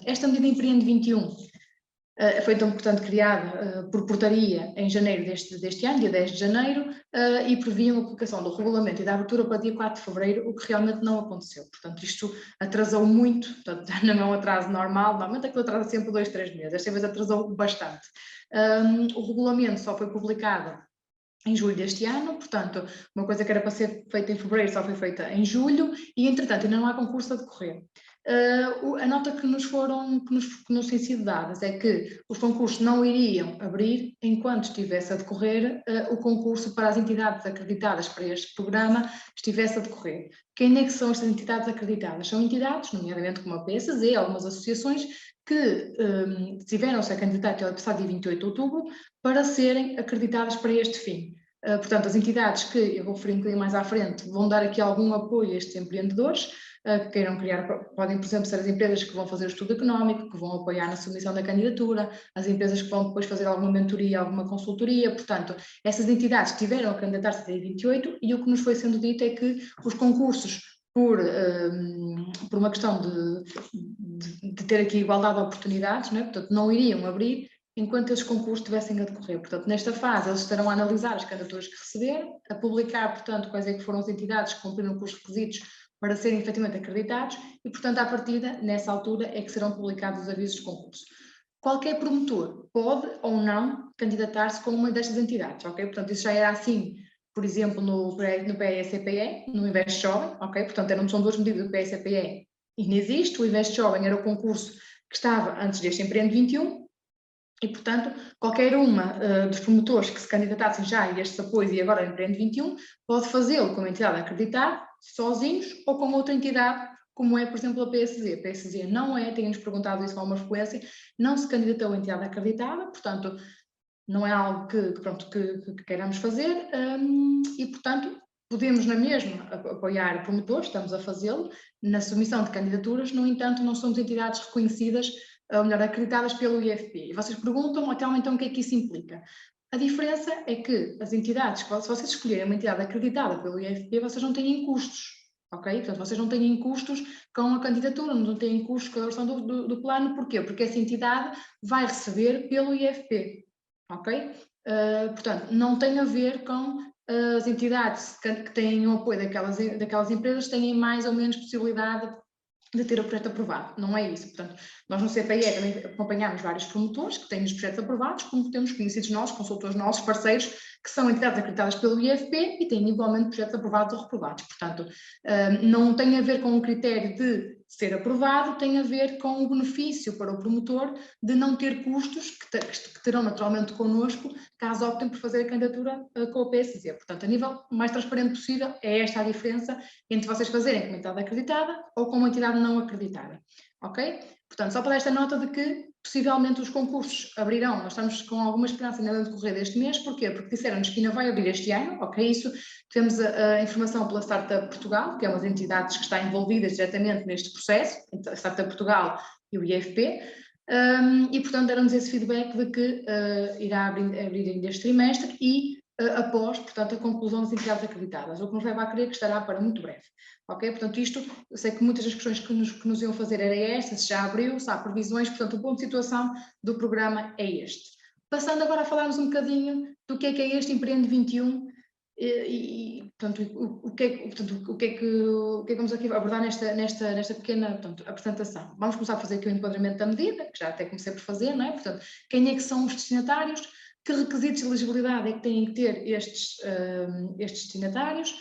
esta medida Empreende 21 foi então, portanto, criada por portaria em janeiro deste ano, dia 10 de janeiro, e previa a publicação do regulamento e da abertura para dia 4 de fevereiro, o que realmente não aconteceu. Portanto, isto atrasou muito, portanto, não é um atraso normal, normalmente aquilo atrasa sempre 2, 3 meses, esta vez atrasou bastante. O regulamento só foi publicado em julho deste ano, portanto, uma coisa que era para ser feita em fevereiro só foi feita em julho e, entretanto, ainda não há concurso a decorrer. A nota que nos tem sido dadas é que os concursos não iriam abrir enquanto estivesse a decorrer o concurso para as entidades acreditadas para este programa estivesse a decorrer. Quem é que são estas entidades acreditadas? São entidades, nomeadamente como a PSZ, algumas associações, que tiveram-se a candidatar até o passado dia 28 de outubro para serem acreditadas para este fim. Portanto, as entidades que, eu vou referir um bocadinho mais à frente, vão dar aqui algum apoio a estes empreendedores, que queiram criar, podem, por exemplo, ser as empresas que vão fazer o estudo económico, que vão apoiar na submissão da candidatura, as empresas que vão depois fazer alguma mentoria, alguma consultoria, portanto, essas entidades tiveram a candidatar-se até 28 e o que nos foi sendo dito é que os concursos, por uma questão de ter aqui igualdade de oportunidades, não é? Portanto, não iriam abrir enquanto esses concursos estivessem a decorrer. Portanto, nesta fase, eles estarão a analisar as candidaturas que receberam, a publicar, portanto, quais é que foram as entidades que cumpriram com os requisitos para serem efetivamente acreditados e, portanto, à partida, nessa altura, é que serão publicados os avisos de concurso. Qualquer promotor pode ou não candidatar-se com uma destas entidades, ok? Portanto, isso já era assim, por exemplo, no PSCPE, no Invest Jovem, ok? Portanto, são duas medidas do PSCPE e ainda existe. O Invest Jovem era o concurso que estava antes deste Empreende 21, e, portanto, qualquer uma dos promotores que se candidatassem já a estes apoios e agora Empreende 21 pode fazê-lo com uma entidade a acreditar, sozinhos ou com outra entidade, como é, por exemplo, a PSZ. A PSZ não é, têm-nos perguntado isso com alguma frequência, não se candidatou a entidade acreditada, portanto, não é algo que queiramos fazer e, portanto, podemos na mesma apoiar promotores, estamos a fazê-lo, na submissão de candidaturas, no entanto, não somos entidades reconhecidas, ou melhor, acreditadas pelo IFP. E vocês perguntam, então, o que é que isso implica? A diferença é que as entidades, se vocês escolherem uma entidade acreditada pelo IFP, vocês não têm custos, ok? Portanto, vocês não têm custos com a candidatura, não têm custos com a elaboração do plano. Porquê? Porque essa entidade vai receber pelo IFP, ok? Portanto, não tem a ver com as entidades que têm o apoio daquelas empresas, têm mais ou menos possibilidade de ter o projeto aprovado, não é isso. Portanto, nós no CPE também acompanhamos vários promotores que têm os projetos aprovados, como temos conhecidos nossos, consultores nossos, parceiros, que são entidades acreditadas pelo IFP e têm igualmente projetos aprovados ou reprovados. Portanto, não tem a ver com o critério de ser aprovado, tem a ver com o benefício para o promotor de não ter custos que terão naturalmente connosco, caso optem por fazer a candidatura com a PSZ. Portanto, a nível mais transparente possível, é esta a diferença entre vocês fazerem com uma entidade acreditada ou com uma entidade não acreditada, ok? Portanto, só para dar esta nota de que possivelmente os concursos abrirão, nós estamos com alguma esperança ainda no decorrer deste mês. Porquê? Porque disseram-nos que ainda vai abrir este ano, ok? Isso, temos a informação pela Startup Portugal, que é uma das entidades que está envolvidas diretamente neste processo, a Startup Portugal e o IFP, e portanto deram-nos esse feedback de que irá abrir ainda este trimestre e após, portanto, a conclusão das entidades acreditadas, o que nos leva a crer que estará para muito breve. Ok? Portanto, isto, eu sei que muitas das questões que nos iam fazer era esta, se já abriu, se há previsões, portanto, o ponto de situação do programa é este. Passando agora a falarmos um bocadinho do que é este Empreende 21 portanto, o que é que vamos aqui abordar nesta pequena, portanto, apresentação. Vamos começar a fazer aqui o enquadramento da medida, que já até comecei por fazer, não é? Portanto, quem é que são os destinatários, que requisitos de elegibilidade é que têm que ter estes destinatários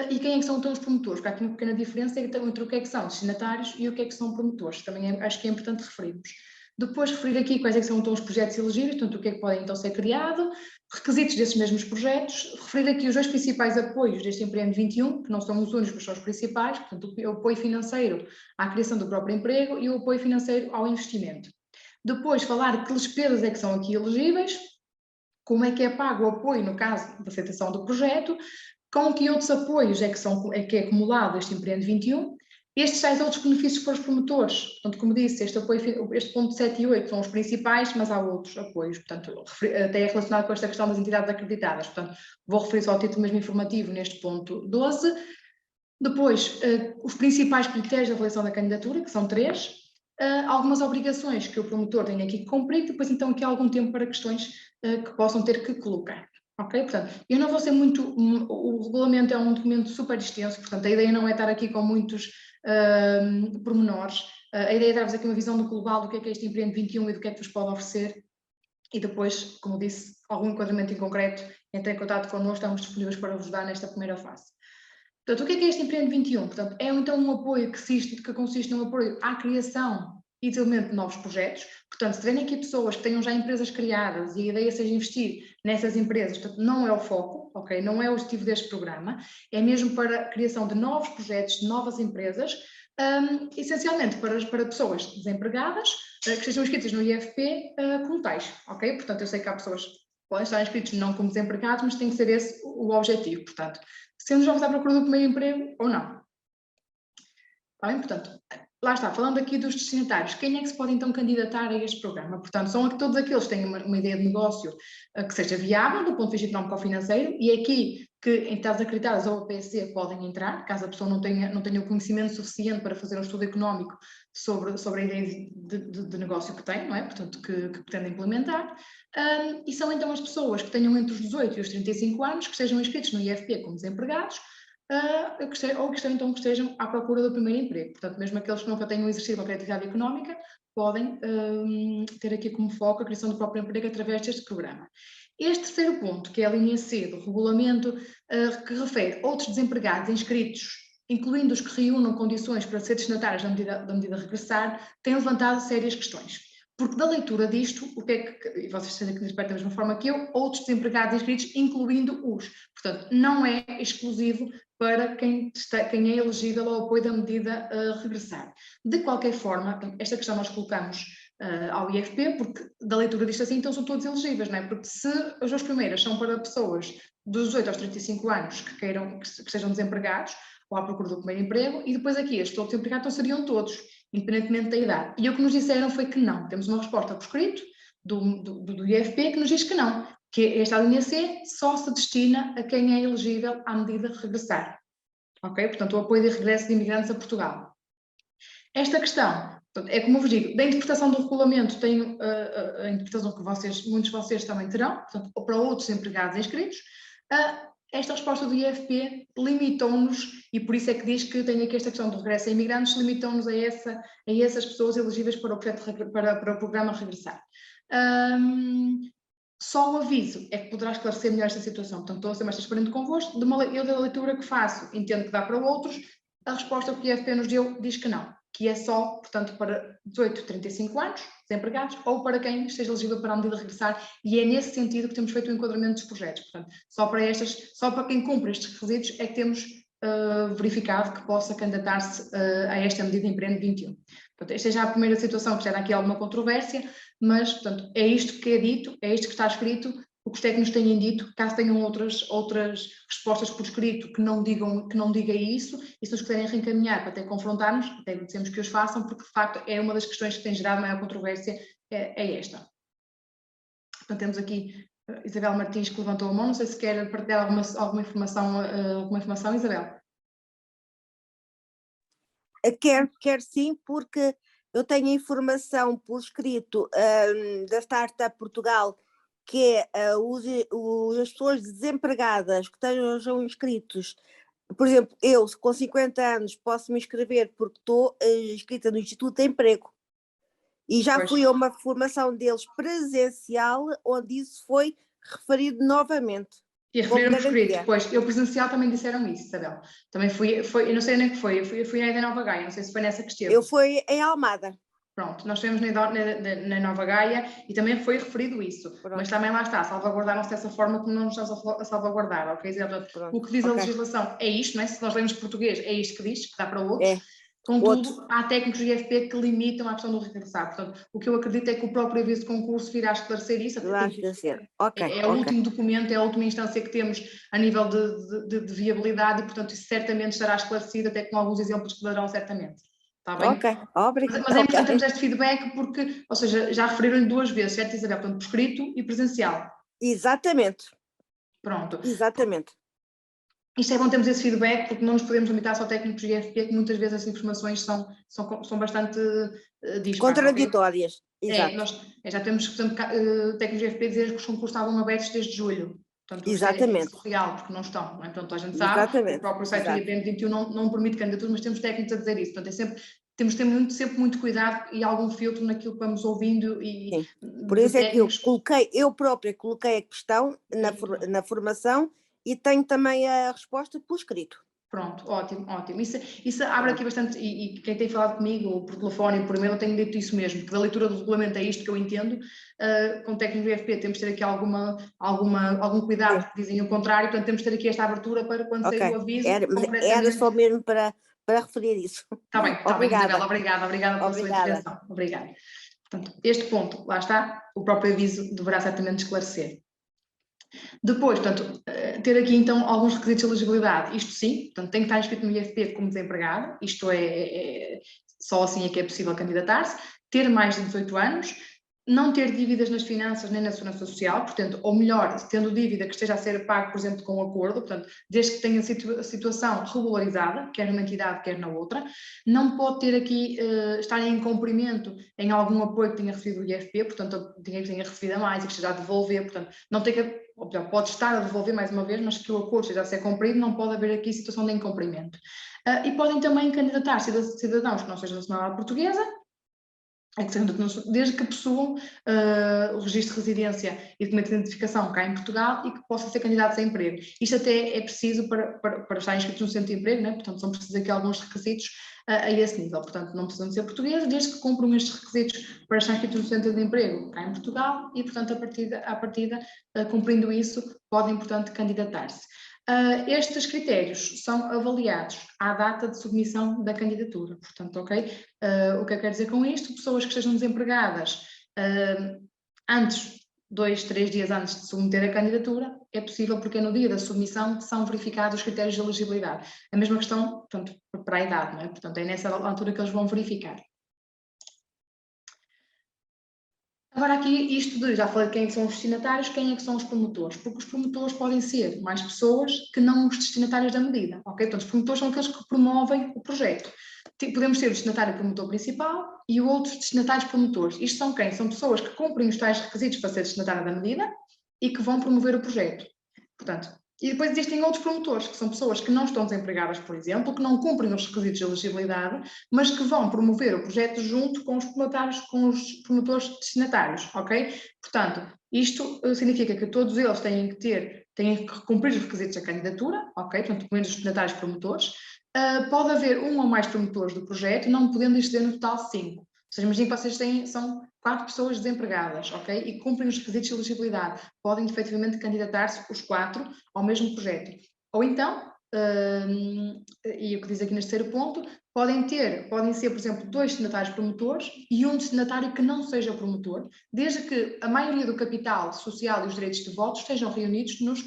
e quem é que são então os promotores, porque há aqui uma pequena diferença entre o que é que são destinatários e o que é que são promotores, também acho que é importante referirmos. Depois referir aqui quais é que são então os projetos elegíveis, portanto o que é que podem então ser criado, requisitos desses mesmos projetos, referir aqui os dois principais apoios deste Empreende 21, que não são os únicos, mas são os principais, portanto o apoio financeiro à criação do próprio emprego e o apoio financeiro ao investimento. Depois falar que despesas é que são aqui elegíveis, como é que é pago o apoio no caso da aceitação do projeto, com que outros apoios é que é acumulado este Empreende 21, estes tais outros benefícios para os promotores. Portanto, como disse, este ponto 7 e 8 são os principais, mas há outros apoios, portanto, até é relacionado com esta questão das entidades acreditadas. Portanto, vou referir só ao título mesmo informativo neste ponto 12. Depois, os principais critérios de avaliação da candidatura, que são 3. algumas obrigações que o promotor tem aqui que cumprir, depois então aqui há algum tempo para questões que possam ter que colocar. Ok? Portanto, eu não vou ser muito, o regulamento é um documento super extenso, portanto a ideia não é estar aqui com muitos pormenores, a ideia é dar-vos aqui uma visão do global do que é este Empreende 21 e do que é que vos pode oferecer, e depois, como disse, algum enquadramento em concreto, entrem em contato connosco, estamos disponíveis para vos dar nesta primeira fase. Portanto, o que é este Empreende 21? Portanto, é então um apoio que consiste num apoio à criação e desenvolvimento de novos projetos. Portanto, se tiverem aqui pessoas que tenham já empresas criadas e a ideia seja investir nessas empresas, portanto, não é o foco, ok? Não é o objetivo deste programa, é mesmo para a criação de novos projetos, de novas empresas, essencialmente para pessoas desempregadas, que estejam inscritas no IFP como tais, ok? Portanto, eu sei que há pessoas que podem estar inscritos não como desempregados, mas tem que ser esse o objetivo, portanto, sendo jovens à procura do primeiro emprego ou não. Está bem? Portanto, lá está, falando aqui dos destinatários, quem é que se pode então candidatar a este programa? Portanto, são todos aqueles que têm uma ideia de negócio que seja viável do ponto de vista económico-financeiro, e é aqui que entidades acreditadas ou a PSC podem entrar, caso a pessoa não tenha o conhecimento suficiente para fazer um estudo económico sobre a ideia de negócio que tem, não é? Portanto, que pretende implementar. E são então as pessoas que tenham entre os 18 e os 35 anos, que estejam inscritos no IFP como desempregados, ou que estejam à procura do primeiro emprego. Portanto, mesmo aqueles que nunca tenham exercido uma atividade económica, podem ter aqui como foco a criação do próprio emprego através deste programa. Este terceiro ponto, que é a linha C do regulamento, que refere outros desempregados inscritos, incluindo os que reúnam condições para ser destinatários da medida a regressar, tem levantado sérias questões. Porque da leitura disto, o que é que, e vocês estão aqui da mesma forma que eu, outros desempregados inscritos, incluindo-os. Portanto, não é exclusivo para quem é elegível ao apoio da medida a regressar. De qualquer forma, esta questão nós colocamos ao IFP, porque da leitura disto assim, então são todos elegíveis, não é? Porque se as duas primeiras são para pessoas dos 18 aos 35 anos que sejam desempregados, ou à procura do primeiro emprego, e depois aqui estes outros desempregados então seriam todos, independentemente da idade. E o que nos disseram foi que não. Temos uma resposta por escrito do IFP que nos diz que não, que esta linha C só se destina a quem é elegível à medida de regressar. Ok? Portanto, o apoio de regresso de imigrantes a Portugal. Esta questão, portanto, é como eu vos digo, da interpretação do regulamento tenho a interpretação que muitos de vocês também terão, portanto, ou para outros empregados inscritos. Esta resposta do IFP limitou-nos, e por isso é que diz que tem aqui esta questão do regresso a imigrantes, limitou-nos a essas pessoas elegíveis para o programa regressar. Só o aviso é que poderá esclarecer melhor esta situação. Portanto, estou a ser mais transparente convosco. Eu da leitura que faço, entendo que dá para outros. A resposta que o IFP nos deu diz que não, que é só, portanto, para 18 a 35 anos, desempregados, ou para quem esteja elegível para a medida de regressar, e é nesse sentido que temos feito o enquadramento dos projetos. Portanto, só para quem cumpre estes requisitos é que temos verificado que possa candidatar-se a esta medida de Empreende 21. Portanto, esta é já a primeira situação que gera aqui alguma controvérsia, mas, portanto, é isto que é dito, é isto que está escrito. O que os técnicos têm dito, caso tenham outras respostas por escrito que não diga isso, e se nos quiserem reencaminhar para até confrontarmos, até agradecemos que os façam, porque de facto é uma das questões que tem gerado maior controvérsia, é esta. Portanto, temos aqui Isabel Martins que levantou a mão, não sei se quer partilhar alguma informação, Isabel. Quero sim, porque eu tenho informação por escrito da Startup Portugal, que é as pessoas desempregadas que estejam inscritos. Por exemplo, eu com 50 anos posso me inscrever porque estou inscrita no Instituto de Emprego. E já fui a uma formação deles presencial, onde isso foi referido novamente. E referiram por escrito, pois, eu presencial também disseram isso, Isabel. Também eu não sei nem o que foi, eu fui à Nova Gaia, não sei se foi nessa que esteve. Eu fui em Almada. Pronto, nós estivemos na Nova Gaia e também foi referido isso. Pronto. Mas também lá está, salvaguardar-nos dessa forma como não nos estamos a salvaguardar, ok? O que diz a legislação é isto, não é? Se nós lemos português, é isto que diz, que dá para outros. Contudo, há técnicos do IFP que limitam a questão do regressar. Portanto, o que eu acredito é que o próprio aviso de concurso virá esclarecer isso. É o último documento, é a última instância que temos a nível de viabilidade e, portanto, isso certamente estará esclarecido, até com alguns exemplos que darão certamente. Está bem? Ok, obrigado. Mas é importante termos este feedback porque, ou seja, já referiram-lhe 2 vezes, certo, Isabel? Portanto, por escrito e presencial. Exatamente. Pronto. Exatamente. Isto é bom termos esse feedback, porque não nos podemos limitar só a técnicos de IFP, que muitas vezes as informações são bastante dispares. Contraditórias, exato. Já temos, por exemplo, técnicos de IFP dizer que os concursos estavam abertos desde julho. Portanto, isto é surreal, porque não estão. Não é? Portanto, a gente sabe, o próprio site do IBM 21 não permite candidaturas, mas temos técnicos a dizer isso. Portanto, temos de ter sempre muito cuidado e algum filtro naquilo que vamos ouvindo. Sim. Por isso é que eu própria coloquei a questão na formação e tenho também a resposta por escrito. Pronto, ótimo. Isso abre aqui bastante, e quem tem falado comigo por telefone e por e-mail, eu tenho dito isso mesmo, que da leitura do regulamento é isto que eu entendo. Com técnicos do IFP temos de ter aqui algum cuidado, porque dizem o contrário, portanto temos de ter aqui esta abertura para quando sair o aviso. Era só mesmo para referir isso. Está bem, Isabel, obrigada pela sua intervenção. Obrigada. Portanto, este ponto, lá está, o próprio aviso deverá certamente esclarecer. Depois, portanto, ter aqui então alguns requisitos de elegibilidade, isto sim, portanto tem que estar inscrito no IFP como desempregado, isto só assim é que é possível candidatar-se, ter mais de 18 anos, não ter dívidas nas finanças nem na segurança social, portanto, ou melhor, tendo dívida que esteja a ser pago, por exemplo, com um acordo, portanto, desde que tenha a situação regularizada, quer numa entidade, quer na outra, não pode ter aqui, estar em incumprimento em algum apoio que tenha recebido do IFP, portanto, o dinheiro que tenha recebido a mais e que esteja a devolver, portanto, não tem que, ou melhor, pode estar a devolver mais uma vez, mas que o acordo esteja a ser cumprido, não pode haver aqui situação de incumprimento. E podem também candidatar-se cidadãos que não sejam da nacionalidade portuguesa, desde que possuam o registro de residência e documento de identificação cá em Portugal e que possam ser candidatos a emprego. Isto até é preciso para estar inscritos no centro de emprego, né? Portanto, são precisos aqui alguns requisitos a esse nível. Portanto, não precisam de ser portugueses, desde que cumpram estes requisitos para estar inscritos no centro de emprego cá em Portugal e, portanto, à partida, cumprindo isso, podem, portanto, candidatar-se. Estes critérios são avaliados à data de submissão da candidatura, portanto, ok? O que eu quero dizer com isto? Pessoas que estejam desempregadas antes, 2, 3 dias antes de submeter a candidatura, é possível porque no dia da submissão são verificados os critérios de elegibilidade. A mesma questão, portanto, para a idade, não é? Portanto, é nessa altura que eles vão verificar. Agora aqui, já falei de quem é que são os destinatários, quem é que são os promotores, porque os promotores podem ser mais pessoas que não os destinatários da medida, ok? Portanto, os promotores são aqueles que promovem o projeto. Podemos ter o destinatário promotor principal e outros destinatários promotores. Isto são quem? São pessoas que cumprem os tais requisitos para ser destinatária da medida e que vão promover o projeto. Portanto, e depois existem outros promotores, que são pessoas que não estão desempregadas, por exemplo, que não cumprem os requisitos de elegibilidade, mas que vão promover o projeto junto com os promotores destinatários, ok? Portanto, isto significa que todos eles têm que cumprir os requisitos da candidatura, ok? Portanto, incluindo os destinatários promotores. Pode haver um ou mais promotores do projeto, não podendo exceder no total 5. Ou seja, imaginem que vocês são 4 pessoas desempregadas, ok? E cumprem os requisitos de elegibilidade. Podem efetivamente candidatar-se os 4 ao mesmo projeto. Ou então, e o que diz aqui neste terceiro ponto, podem ser, por exemplo, 2 destinatários promotores e um destinatário que não seja promotor, desde que a maioria do capital social e os direitos de voto estejam reunidos nos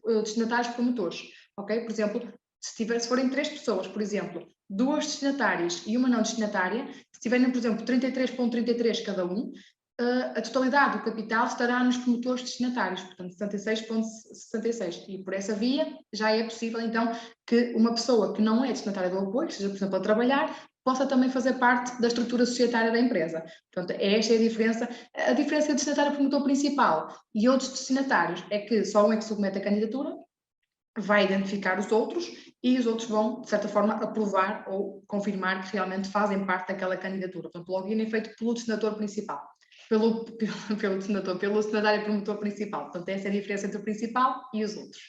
destinatários promotores, ok? Por exemplo, se forem 3 pessoas, por exemplo, 2 destinatárias e uma não destinatária, se tiverem, por exemplo, 33,33 cada um, a totalidade do capital estará nos promotores destinatários, portanto 76,66. E por essa via já é possível, então, que uma pessoa que não é destinatária do apoio, seja, por exemplo, a trabalhar, possa também fazer parte da estrutura societária da empresa. Portanto, esta é a diferença. A diferença entre destinatário promotor principal e outros destinatários é que só um é que submete a candidatura, vai identificar os outros e os outros vão, de certa forma, aprovar ou confirmar que realmente fazem parte daquela candidatura. Portanto, o login é feito pelo destinatário principal, pelo destinatário promotor principal. Portanto, essa é a diferença entre o principal e os outros.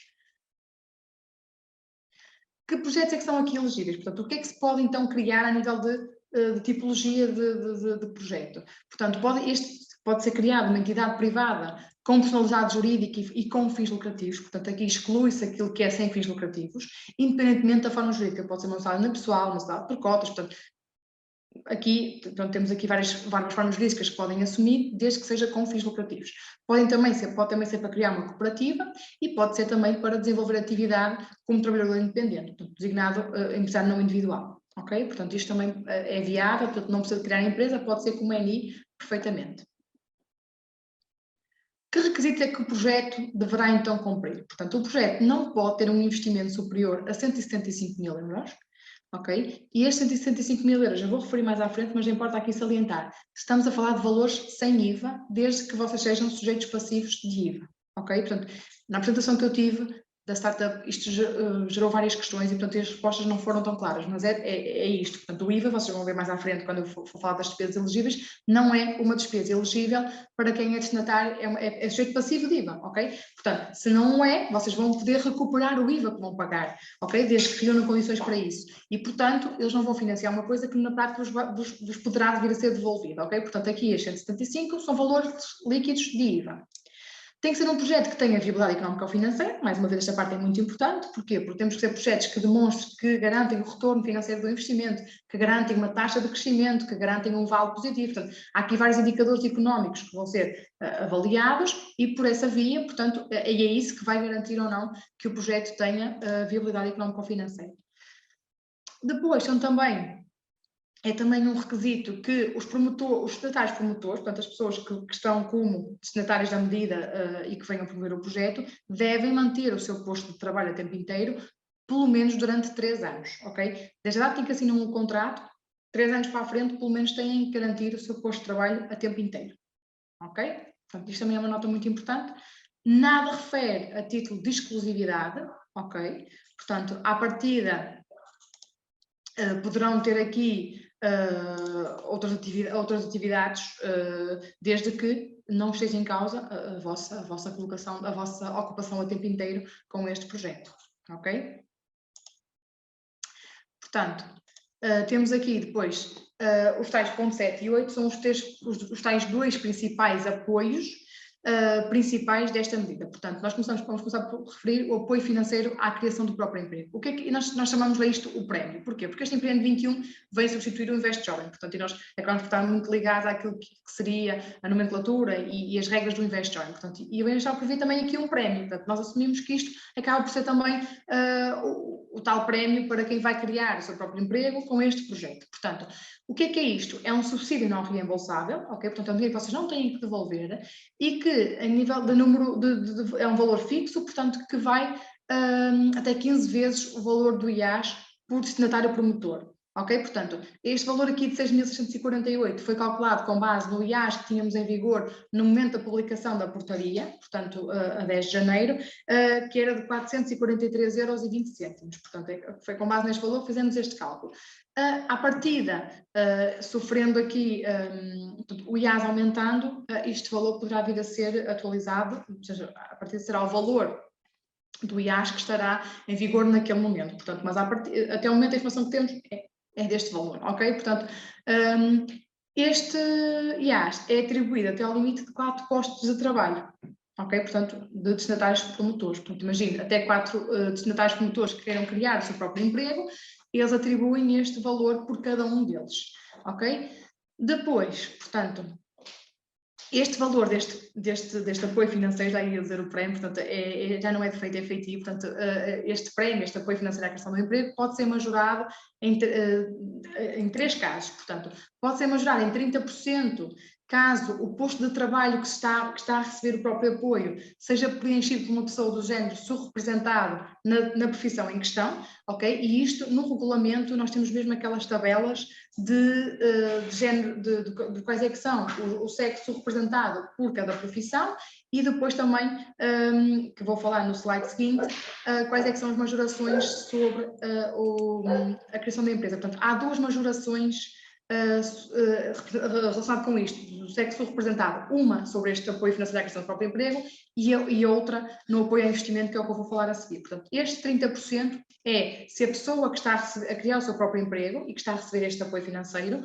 Que projetos é que são aqui elegíveis? Portanto, o que é que se pode então criar a nível de tipologia de projeto? Portanto, pode ser criada uma entidade privada com personalidade jurídica e com fins lucrativos, portanto aqui exclui-se aquilo que é sem fins lucrativos, independentemente da forma jurídica, pode ser uma sociedade pessoal, uma sociedade por cotas, portanto, aqui temos aqui várias formas jurídicas que podem assumir, desde que seja com fins lucrativos. Pode também ser para criar uma cooperativa e pode ser também para desenvolver atividade como trabalhador independente, portanto, designado empresário não individual, ok? Portanto, isto também é viável, portanto, não precisa de criar empresa, pode ser como ENI perfeitamente. Que requisitos é que o projeto deverá então cumprir? Portanto, o projeto não pode ter um investimento superior a 175 mil euros, ok? E estes 175 mil euros, eu vou referir mais à frente, mas importa aqui salientar, estamos a falar de valores sem IVA, desde que vocês sejam sujeitos passivos de IVA, ok? Portanto, na apresentação que eu tive da startup, isto gerou várias questões e, portanto, as respostas não foram tão claras, mas é isto. Portanto, o IVA, vocês vão ver mais à frente quando eu for falar das despesas elegíveis, não é uma despesa elegível para quem é destinatário, é sujeito passivo de IVA, ok? Portanto, se não é, vocês vão poder recuperar o IVA que vão pagar, ok? Desde que reúnam condições para isso. E, portanto, eles não vão financiar uma coisa que na prática vos poderá vir a ser devolvida, ok? Portanto, aqui as 175 são valores líquidos de IVA. Tem que ser um projeto que tenha viabilidade económica ou financeira, mais uma vez esta parte é muito importante, porquê? Porque temos que ser projetos que demonstrem, que garantem o retorno financeiro do investimento, que garantem uma taxa de crescimento, que garantem um vale positivo. Portanto, há aqui vários indicadores económicos que vão ser avaliados e por essa via, portanto, é isso que vai garantir ou não que o projeto tenha viabilidade económica ou financeira. Depois são também... É também um requisito que os destinatários promotores, portanto as pessoas que estão como destinatários da medida e que venham promover o projeto, devem manter o seu posto de trabalho a tempo inteiro, pelo menos durante 3 anos, ok? Desde a data em que assinam um contrato, 3 anos para a frente, pelo menos têm que garantir o seu posto de trabalho a tempo inteiro, ok? Portanto, isto também é uma nota muito importante. Nada refere a título de exclusividade, ok? Portanto, à partida, poderão ter aqui outras atividades, desde que não esteja em causa a vossa colocação, a vossa ocupação a tempo inteiro com este projeto, ok? Portanto, temos aqui depois os tais pontos 7 e 8, são os tais 2 principais apoios principais desta medida. Portanto, vamos começar por referir o apoio financeiro à criação do próprio emprego. O que é que nós chamamos a isto o prémio? Porquê? Porque este Empreende 21 vem substituir o Invest Jovem, portanto, e nós acabamos por estar muito ligados àquilo que seria a nomenclatura e as regras do Invest Jovem, portanto, e o Invest Jovem prevê também aqui um prémio, portanto, nós assumimos que isto acaba por ser também o tal prémio para quem vai criar o seu próprio emprego com este projeto. Portanto, o que é isto? É um subsídio não reembolsável, ok? Portanto, é um dinheiro que vocês não têm que devolver e que, a nível de número, é um valor fixo, portanto, que vai até 15 vezes o valor do IAS por destinatário promotor. Ok? Portanto, este valor aqui de 6.648 foi calculado com base no IAS que tínhamos em vigor no momento da publicação da portaria, portanto, a 10 de janeiro, que era de 443,20 €. Portanto, foi com base neste valor que fizemos este cálculo. À partida, sofrendo aqui o IAS aumentando, este valor poderá vir a ser atualizado, ou seja, a partida será o valor do IAS que estará em vigor naquele momento. Portanto, mas até o momento a informação que temos é deste valor, ok? Portanto, este IAS é atribuído até ao limite de 4 postos de trabalho, ok? Portanto, de destinatários promotores. Portanto, imagine, até 4 destinatários promotores que queiram criar o seu próprio emprego, eles atribuem este valor por cada um deles, ok? Depois, portanto, este valor deste apoio financeiro, já ia dizer o prémio, portanto, já não é de feito, é efetivo, portanto, este prémio, este apoio financeiro à criação do emprego, pode ser majorado em 3 casos, portanto, pode ser majorado em 30% caso o posto de trabalho que está a receber o próprio apoio seja preenchido por uma pessoa do género subrepresentado na profissão em questão, ok? E isto, no regulamento, nós temos mesmo aquelas tabelas de género, de quais é que são o sexo representado por cada profissão e depois também, que vou falar no slide seguinte, quais é que são as majorações sobre a criação da empresa. Portanto, há 2 majorações relacionado com isto, do sexo representado, uma sobre este apoio financeiro à criação do próprio emprego e outra no apoio ao investimento, que é o que eu vou falar a seguir. Portanto, este 30% é se a pessoa que está a criar o seu próprio emprego e que está a receber este apoio financeiro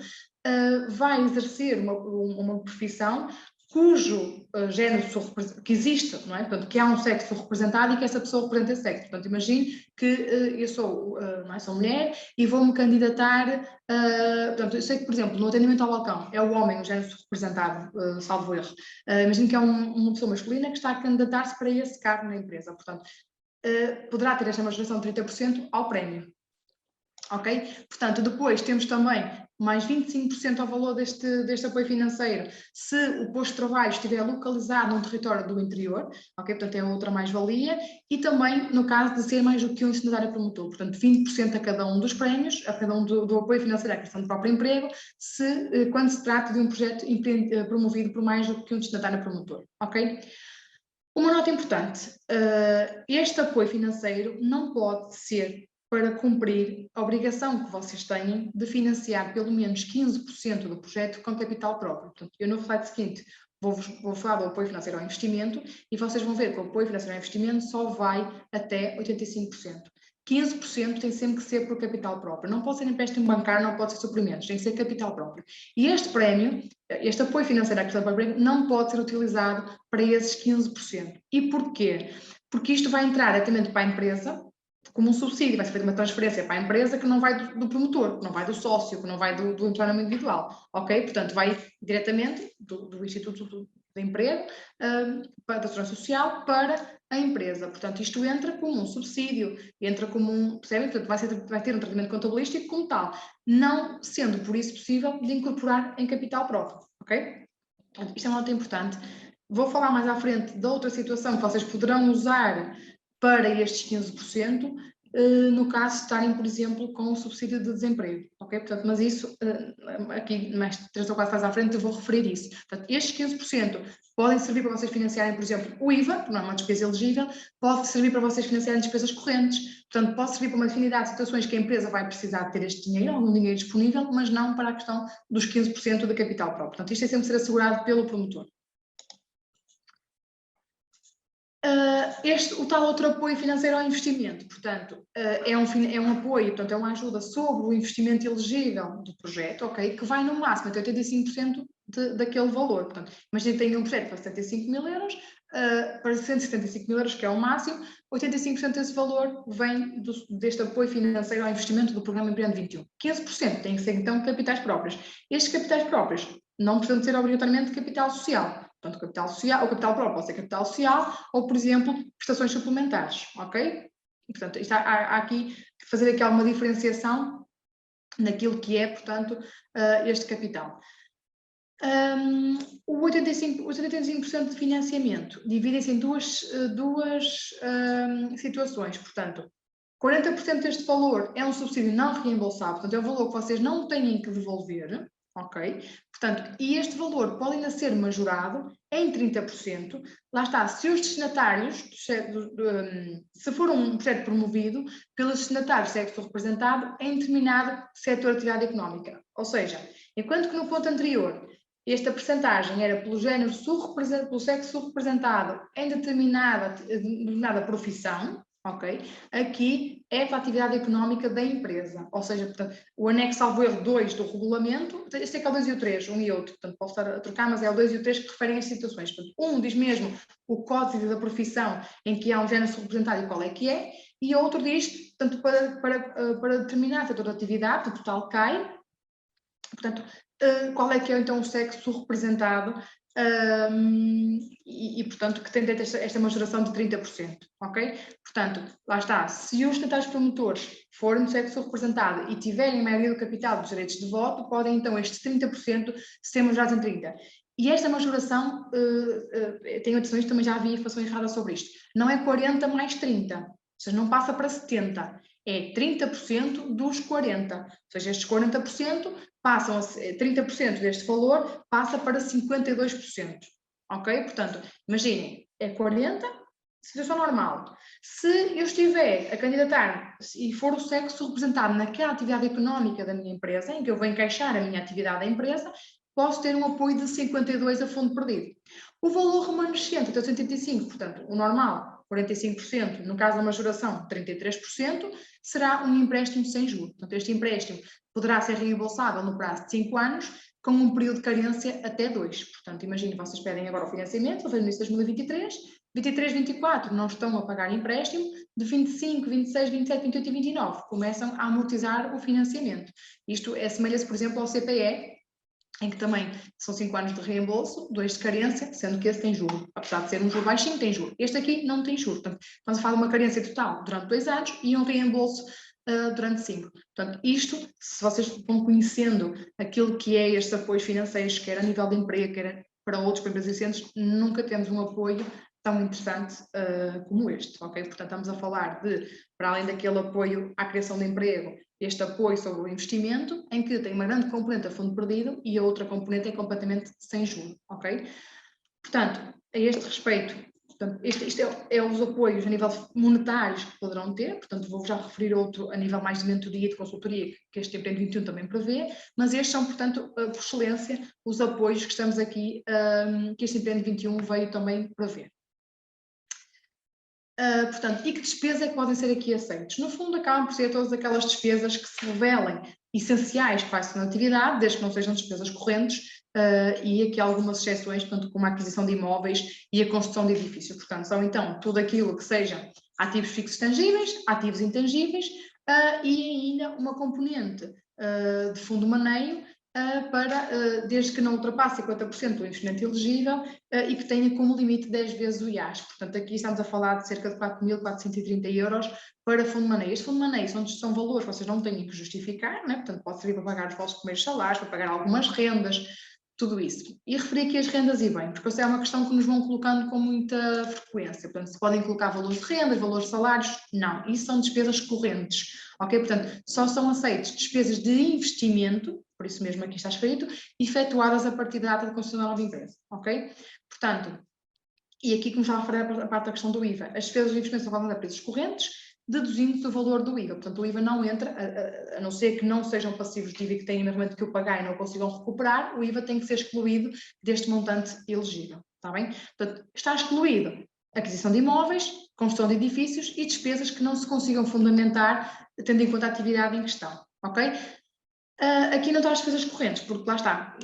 vai exercer uma profissão cujo género que existe, não é? Portanto, que há um sexo representado e que essa pessoa representa esse sexo. Portanto, imagine que eu sou mulher e vou-me candidatar, portanto, eu sei que, por exemplo, no atendimento ao balcão é o homem o género representado, salvo erro. Imagine que é uma pessoa masculina que está a candidatar-se para esse cargo na empresa. Portanto, poderá ter esta majoração de 30% ao prémio. Ok? Portanto, depois temos também mais 25% ao valor deste apoio financeiro se o posto de trabalho estiver localizado num território do interior, ok? Portanto, é outra mais-valia, e também no caso de ser mais do que um destinatário promotor, portanto, 20% a cada um dos prémios, a cada um do apoio financeiro à criação do próprio emprego, quando se trata de um projeto promovido por mais do que um destinatário promotor, ok? Uma nota importante, este apoio financeiro não pode ser para cumprir a obrigação que vocês têm de financiar pelo menos 15% do projeto com capital próprio. Portanto, eu no slide seguinte vou falar do apoio financeiro ao investimento e vocês vão ver que o apoio financeiro ao investimento só vai até 85%. 15% tem sempre que ser por capital próprio. Não pode ser empréstimo bancário, não pode ser suprimentos, tem que ser capital próprio. E este prémio, este apoio financeiro à criação do próprio emprego, não pode ser utilizado para esses 15%. E porquê? Porque isto vai entrar diretamente para a empresa, como um subsídio, vai ser feita uma transferência para a empresa que não vai do promotor, que não vai do sócio, que não vai do empregado individual, ok? Portanto, vai diretamente do Instituto de Emprego, da Segurança Social, para a empresa. Portanto, isto entra como um subsídio, entra como um, percebem? Portanto, vai ter um tratamento contabilístico como tal, não sendo por isso possível de incorporar em capital próprio, ok? Portanto, isto é uma nota importante. Vou falar mais à frente de outra situação que vocês poderão usar para estes 15%, no caso de estarem, por exemplo, com o subsídio de desemprego, ok? Portanto, mas isso, aqui mais 3 ou 4 fases à frente eu vou referir isso. Portanto, estes 15% podem servir para vocês financiarem, por exemplo, o IVA, que não é uma despesa elegível, pode servir para vocês financiarem despesas correntes, portanto, pode servir para uma infinidade de situações que a empresa vai precisar de ter este dinheiro, algum dinheiro disponível, mas não para a questão dos 15% de capital próprio. Portanto, isto é sempre ser assegurado pelo promotor. O tal outro apoio financeiro ao investimento, portanto, é um apoio, portanto, é uma ajuda sobre o investimento elegível do projeto, ok, que vai no máximo até 85% daquele valor. Portanto, imagina que tem um projeto para 75 mil euros, para 175 mil euros, que é o máximo, 85% desse valor vem deste apoio financeiro ao investimento do programa Empreende 21. 15% tem que ser, então, capitais próprios. Estes capitais próprios não precisam de ser obrigatoriamente capital social. Portanto, capital social, ou capital próprio pode ser capital social, ou, por exemplo, prestações suplementares, ok? E, portanto, há aqui que fazer aqui alguma diferenciação naquilo que é, portanto, este capital. O 85% de financiamento divide-se em duas situações, portanto, 40% deste valor é um subsídio não reembolsável, portanto, é o valor que vocês não têm que devolver, ok? Portanto, e este valor pode ainda ser majorado em 30%, lá está, se os destinatários, se for um projeto promovido pelos destinatários de sexo representado em determinado setor de atividade económica, ou seja, enquanto que no ponto anterior esta percentagem era pelo género pelo sexo subrepresentado em determinada profissão, ok? Aqui é para a atividade económica da empresa, ou seja, portanto, o anexo ao erro 2 do regulamento, este é que é o 2 e o 3, um e outro, portanto posso estar a trocar, mas é o 2 e o 3 que referem as situações. Portanto, um diz mesmo o código da profissão em que há um género subrepresentado e qual é que é, e o outro diz, portanto, para determinar setor de atividade, o total cai, portanto, qual é que é então o sexo representado portanto, que tem esta majoração de 30%, ok? Portanto, lá está, se os destinatários promotores forem do sexo representado e tiverem a maioria do capital dos direitos de voto, podem então estes 30% ser majorados em 30%. E esta majoração, tenho atenção, também já havia informação errada sobre isto, não é 40 mais 30, ou seja, não passa para 70%, é 30% dos 40%, ou seja, estes 40% passam a 30% deste valor passa para 52%, ok? Portanto, imaginem, é 40%, situação normal. Se eu estiver a candidatar e for o sexo representado naquela atividade económica da minha empresa, em que eu vou encaixar a minha atividade da empresa, posso ter um apoio de 52% a fundo perdido. O valor remanescente até 85%, portanto, o normal, 45%, no caso da majoração, 33%, será um empréstimo sem juros. Portanto, este empréstimo poderá ser reembolsável no prazo de 5 anos, com um período de carência até 2. Portanto, imagine, vocês pedem agora o financiamento, vão fazer no início de 2023, 23, 24 não estão a pagar empréstimo, de 25, 26, 27, 28 e 29 começam a amortizar o financiamento. Isto assemelha-se, por exemplo, ao CPE, em que também são 5 anos de reembolso, 2 de carência, sendo que esse tem juro. Apesar de ser um juro baixinho, tem juro. Este aqui não tem juro. Portanto, estamos a falar de uma carência total durante 2 anos e um reembolso durante 5. Portanto, isto, se vocês vão conhecendo aquilo que é estes apoios financeiros, quer a nível de emprego, quer para outros, para empresas existentes, nunca temos um apoio tão interessante como este, ok? Portanto, estamos a falar de, para além daquele apoio à criação de emprego, este apoio sobre o investimento, em que tem uma grande componente a fundo perdido e a outra componente é completamente sem juros, ok? Portanto, a este respeito, portanto, isto é os apoios a nível monetários que poderão ter, portanto, vou já referir outro a nível mais de mentoria e de consultoria, que este Empreende 21 também prevê, mas estes são, portanto, por excelência, os apoios que estamos aqui, que este Empreende 21 veio também prever. Portanto, e que despesas é que podem ser aqui aceitas? No fundo, acabam por ser todas aquelas despesas que se revelem essenciais para a sua atividade, desde que não sejam despesas correntes, e aqui algumas exceções, portanto, como a aquisição de imóveis e a construção de edifícios. Portanto, são então tudo aquilo que sejam ativos fixos tangíveis, ativos intangíveis, e ainda uma componente de fundo maneio, desde que não ultrapasse 50% do investimento elegível e que tenha como limite 10 vezes o IAS. Portanto, aqui estamos a falar de cerca de 4.430 euros para fundo de maneio. Este fundo de maneio são valores que vocês não têm que justificar, né? Portanto, pode servir para pagar os vossos primeiros salários, para pagar algumas rendas, tudo isso. E referi aqui as rendas e bem, porque essa é uma questão que nos vão colocando com muita frequência. Portanto, se podem colocar valores de rendas, valores de salários? Não, isso são despesas correntes, ok? Portanto, só são aceitas despesas de investimento, por isso mesmo aqui está escrito, efetuadas a partir da data de construção da nova empresa, ok? Portanto, e aqui como já referi a parte da questão do IVA, as despesas de investimento são valores a preços correntes, deduzindo do valor do IVA. Portanto, o IVA não entra, a não ser que não sejam passivos de IVA que têm no momento que o pagar e não consigam recuperar, o IVA tem que ser excluído deste montante elegível, está bem? Portanto, está excluído aquisição de imóveis, construção de edifícios e despesas que não se consigam fundamentar tendo em conta a atividade em questão, ok? Aqui não estão as despesas correntes, porque lá está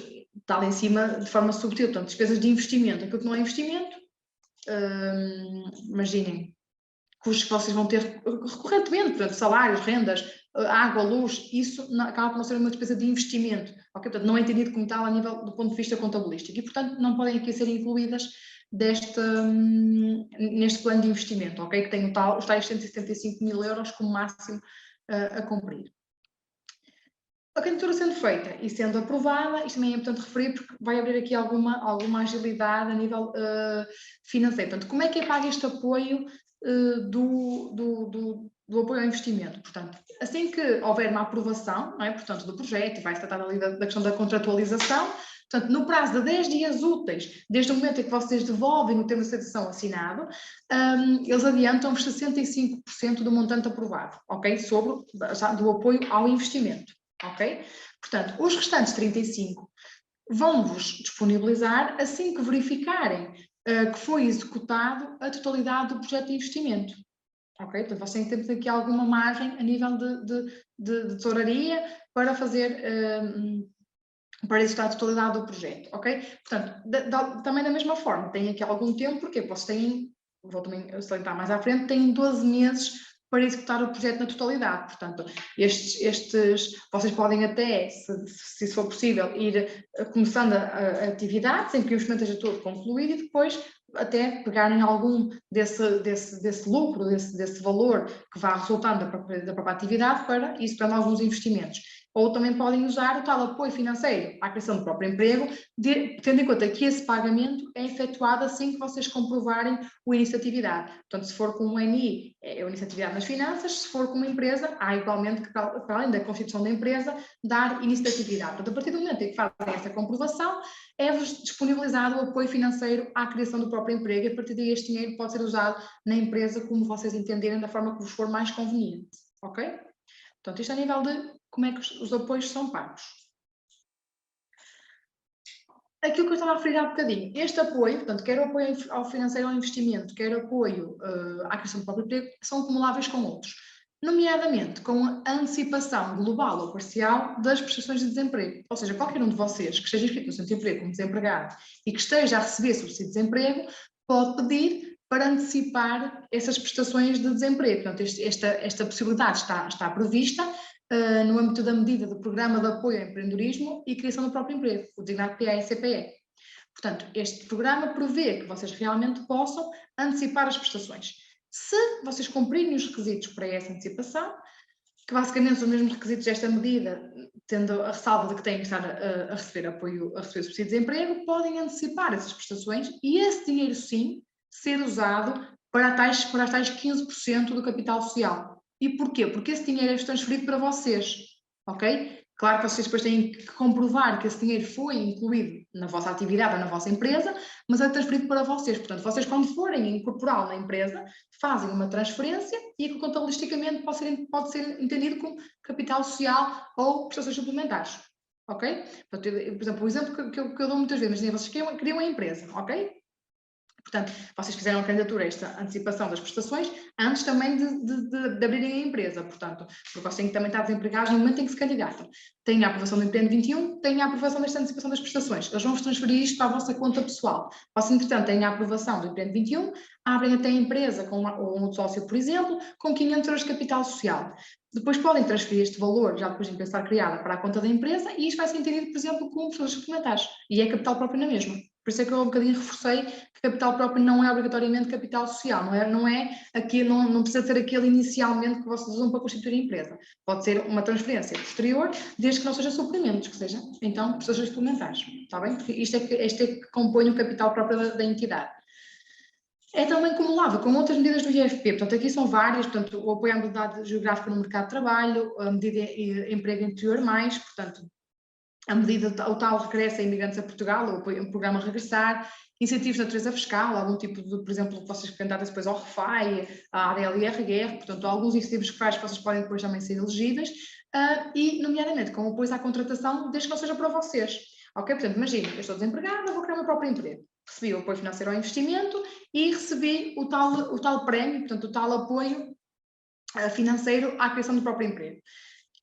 lá em cima de forma subtil, portanto, despesas de investimento, aquilo que não é investimento, imaginem, custos que vocês vão ter recorrentemente, portanto, salários, rendas, água, luz, isso acaba por não ser uma despesa de investimento, ok? Portanto, não é entendido como tal a nível do ponto de vista contabilístico e, portanto, não podem aqui ser incluídas neste plano de investimento, ok? Que tem os tais 175 mil euros como máximo a cumprir. A candidatura sendo feita e sendo aprovada, isto também é importante referir porque vai abrir aqui alguma agilidade a nível financeiro. Portanto, como é que é pago este apoio do apoio ao investimento? Portanto, assim que houver uma aprovação, não é? Portanto, do projeto, vai-se tratar ali da questão da contratualização, portanto, no prazo de 10 dias úteis, desde o momento em que vocês devolvem o termo de aceitação assinado, eles adiantam-vos 65% do montante aprovado, ok? Do apoio ao investimento. Ok? Portanto, os restantes 35 vão-vos disponibilizar assim que verificarem que foi executado a totalidade do projeto de investimento. Ok? Portanto, vocês têm aqui alguma margem a nível de tesouraria para fazer, para executar a totalidade do projeto. Ok? Portanto, também da mesma forma, têm aqui algum tempo, porque vocês têm, vou também salientar mais à frente, têm 12 meses para executar o projeto na totalidade. Portanto, vocês podem até, se for possível, ir começando a atividade, sem que o investimento esteja todo concluído, e depois até pegarem algum desse lucro, desse valor que vá resultando da própria atividade para ir executando alguns investimentos. Ou também podem usar o tal apoio financeiro à criação do próprio emprego, tendo em conta que esse pagamento é efetuado assim que vocês comprovarem o início da atividade. Portanto, se for com um NI, é o início da atividade nas finanças, se for com uma empresa, há igualmente que, para além da constituição da empresa, dar início da atividade. Portanto, a partir do momento em que fazem essa comprovação, é-vos disponibilizado o apoio financeiro à criação do próprio emprego e a partir daí este dinheiro pode ser usado na empresa como vocês entenderem, da forma que vos for mais conveniente, ok? Portanto, isto é a nível de como é que os apoios são pagos. Aquilo que eu estava a referir há bocadinho, este apoio, portanto, quer o apoio ao financeiro ao investimento, quer o apoio à criação do próprio emprego, são acumuláveis com outros, nomeadamente com a antecipação global ou parcial das prestações de desemprego. Ou seja, qualquer um de vocês que esteja inscrito no Centro de Emprego como desempregado e que esteja a receber subsídio de desemprego, pode pedir para antecipar essas prestações de desemprego. Portanto, esta possibilidade está prevista no âmbito da medida do Programa de Apoio ao Empreendedorismo e Criação do Próprio Emprego, o designado PAE-CPE. Portanto, este programa prevê que vocês realmente possam antecipar as prestações. Se vocês cumprirem os requisitos para essa antecipação, que basicamente são os mesmos requisitos desta medida, tendo a ressalva de que têm que estar a receber apoio, a receber subsídio de desemprego, podem antecipar essas prestações e esse dinheiro sim ser usado para as tais 15% do capital social. E porquê? Porque esse dinheiro é transferido para vocês, ok? Claro que vocês depois têm que comprovar que esse dinheiro foi incluído na vossa atividade ou na vossa empresa, mas é transferido para vocês. Portanto, vocês quando forem incorporá-lo na empresa, fazem uma transferência e que contabilisticamente pode ser entendido como capital social ou prestações suplementares, ok? Portanto, por exemplo, o exemplo que eu dou muitas vezes, vocês criam uma empresa, ok? Portanto, vocês fizeram a candidatura a esta antecipação das prestações antes também de abrirem a empresa, portanto, porque vocês têm que também estar desempregados no momento em que se candidatam. Têm a aprovação do Empreende 21, têm a aprovação desta antecipação das prestações. Eles vão-vos transferir isto para a vossa conta pessoal. Vocês, entretanto, têm a aprovação do Empreende 21, abrem até a empresa com um sócio, por exemplo, com 500 euros de capital social. Depois podem transferir este valor, já depois de pensar criada, para a conta da empresa e isto vai ser entendido, por exemplo, como prestações suplementares. E é capital próprio na mesma. Por isso é que eu um bocadinho reforcei que capital próprio não é obrigatoriamente capital social, não precisa ser aquele inicialmente que vocês usam para constituir a empresa. Pode ser uma transferência posterior, desde que não seja suprimentos, que seja, então, prestações suplementares, está bem? Porque isto é que compõe o capital próprio da entidade. É também cumulável com outras medidas do IFP, portanto aqui são várias, portanto o apoio à mobilidade geográfica no mercado de trabalho, a medida emprego interior mais, portanto a medida, o tal regresso a imigrantes a Portugal, o programa Regressar, incentivos de natureza fiscal, algum tipo de, por exemplo, que vocês candidatam depois ao RFAI, à ADL-IRR, portanto, alguns incentivos fiscais que vocês podem depois também ser elegíveis, e, nomeadamente, com apoio à contratação, desde que não seja para vocês. Ok? Portanto, imagina, eu estou desempregada, vou criar o meu próprio emprego. Recebi o apoio financeiro ao investimento e recebi o tal prémio, portanto, o tal apoio financeiro à criação do próprio emprego.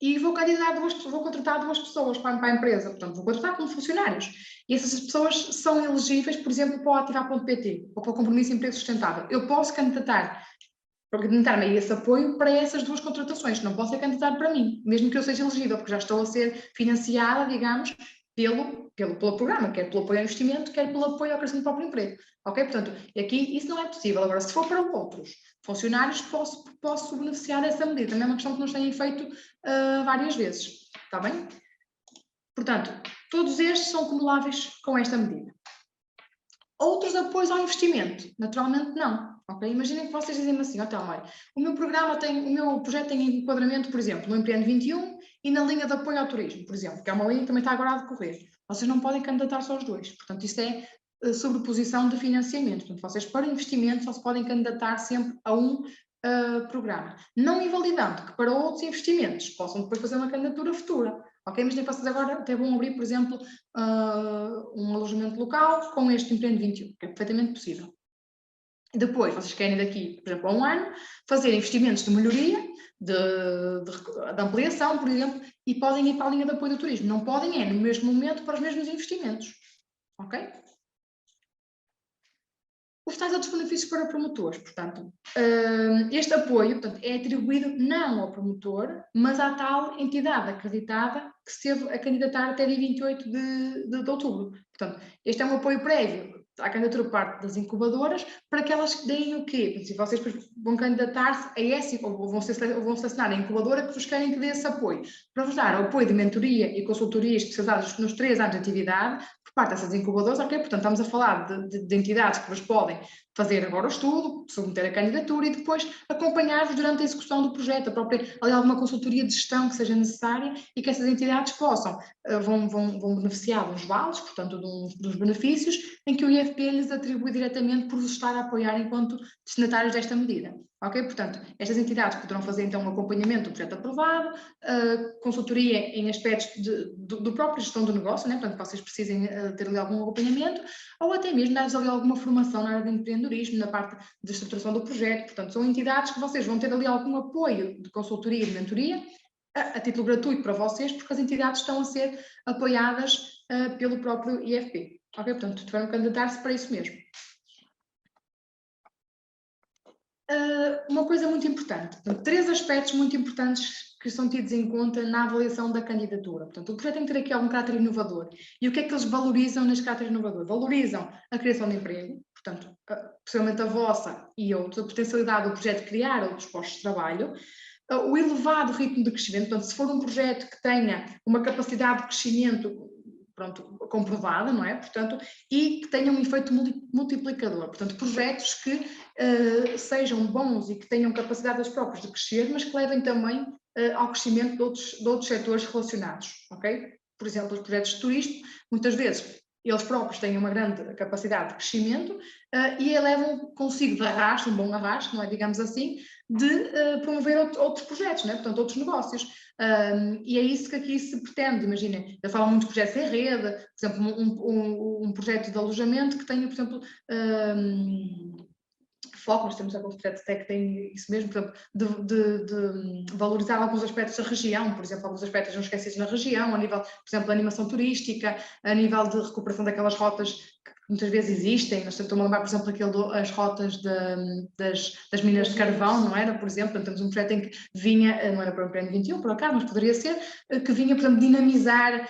E vou contratar duas pessoas para a empresa, portanto, vou contratar como funcionários. E essas pessoas são elegíveis, por exemplo, para o ativar.pt ou para o compromisso de emprego sustentável. Eu posso candidatar-me a esse apoio para essas duas contratações, não posso candidatar para mim, mesmo que eu seja elegível, porque já estou a ser financiada, digamos, pelo programa, quer pelo apoio ao investimento, quer pelo apoio à criação do próprio emprego. Ok? Portanto, aqui isso não é possível. Agora, se for para outros funcionários, posso beneficiar dessa medida. Também é uma questão que nos têm feito várias vezes. Está bem? Portanto, todos estes são cumuláveis com esta medida. Outros apoios ao investimento? Naturalmente não. Okay? Imaginem que vocês dizem assim, olha, o meu projeto tem enquadramento, por exemplo, no Empreende 21 e na linha de apoio ao turismo, por exemplo, que é uma linha que também está agora a decorrer. Vocês não podem candidatar-se aos dois. Portanto, isto é sobreposição de financiamento. Portanto, vocês para investimento só se podem candidatar sempre a um programa. Não invalidando que para outros investimentos possam depois fazer uma candidatura futura. Ok? Mas nem vocês agora até vão abrir, por exemplo, um alojamento local com este Empreende 21, que é perfeitamente possível. Depois, vocês querem daqui, por exemplo, a um ano, fazer investimentos de melhoria, de ampliação, por exemplo, e podem ir para a linha de apoio do turismo. Não podem, no mesmo momento, para os mesmos investimentos. Ok? Os tais outros benefícios para promotores, portanto, este apoio, portanto, é atribuído não ao promotor, mas à tal entidade acreditada que se teve a candidatar até dia 28 de outubro. Portanto, este é um apoio prévio à candidatura por parte das incubadoras para que elas deem o quê? Se vocês vão candidatar-se a essa, ou vão selecionar a incubadora que vos querem que dê esse apoio, para vos dar o apoio de mentoria e consultoria especializados nos 3 anos de atividade, por parte dessas incubadoras, ok? Portanto, estamos a falar de entidades que vos podem fazer agora o estudo, submeter a candidatura e depois acompanhar-vos durante a execução do projeto, ali alguma consultoria de gestão que seja necessária e que essas entidades vão beneficiar de uns vales, portanto, dos benefícios, em que o IFP lhes atribui diretamente por vos estar a apoiar enquanto destinatários desta medida. Ok? Portanto, estas entidades poderão fazer então um acompanhamento do projeto aprovado, consultoria em aspectos do próprio gestão do negócio, né? Portanto, vocês precisem ter ali algum acompanhamento, ou até mesmo dar-vos ali alguma formação na área de empreendedorismo, na parte de estruturação do projeto. Portanto, são entidades que vocês vão ter ali algum apoio de consultoria e de mentoria, a título gratuito para vocês, porque as entidades estão a ser apoiadas pelo próprio IFP. Ok? Portanto, tiveram que candidatar-se para isso mesmo. Uma coisa muito importante, 3 aspectos muito importantes que são tidos em conta na avaliação da candidatura. Portanto, o projeto tem que ter aqui algum caráter inovador. E o que é que eles valorizam neste caráter inovador? Valorizam a criação de emprego, portanto, possivelmente a vossa e outra, a potencialidade do projeto de criar outros postos de trabalho. o elevado ritmo de crescimento, portanto, se for um projeto que tenha uma capacidade de crescimento, pronto, comprovada, não é? Portanto, e que tenha um efeito multiplicador. Portanto, projetos que sejam bons e que tenham capacidade próprias de crescer, mas que levem também ao crescimento de outros setores relacionados, ok? Por exemplo, os projetos de turismo, muitas vezes, eles próprios têm uma grande capacidade de crescimento e levam consigo de arrasto, um bom arrasto, não é? Digamos assim, de promover outros projetos, não é? Portanto, outros negócios. E é isso que aqui se pretende, imagina, eu falo muito de projetos em rede, por exemplo, um projeto de alojamento que tenha, por exemplo, foco, nós temos alguns projetos até que têm isso mesmo, por exemplo, de valorizar alguns aspectos da região, por exemplo, alguns aspectos não esquecidos na região, a nível, por exemplo, da animação turística, a nível de recuperação daquelas rotas que muitas vezes existem. Nós estamos a lembrar, por exemplo, as rotas das minas de carvão, não era? Por exemplo, temos um projeto em que vinha, não era para o Empreende 21, por acaso, mas poderia ser, que vinha, por exemplo, dinamizar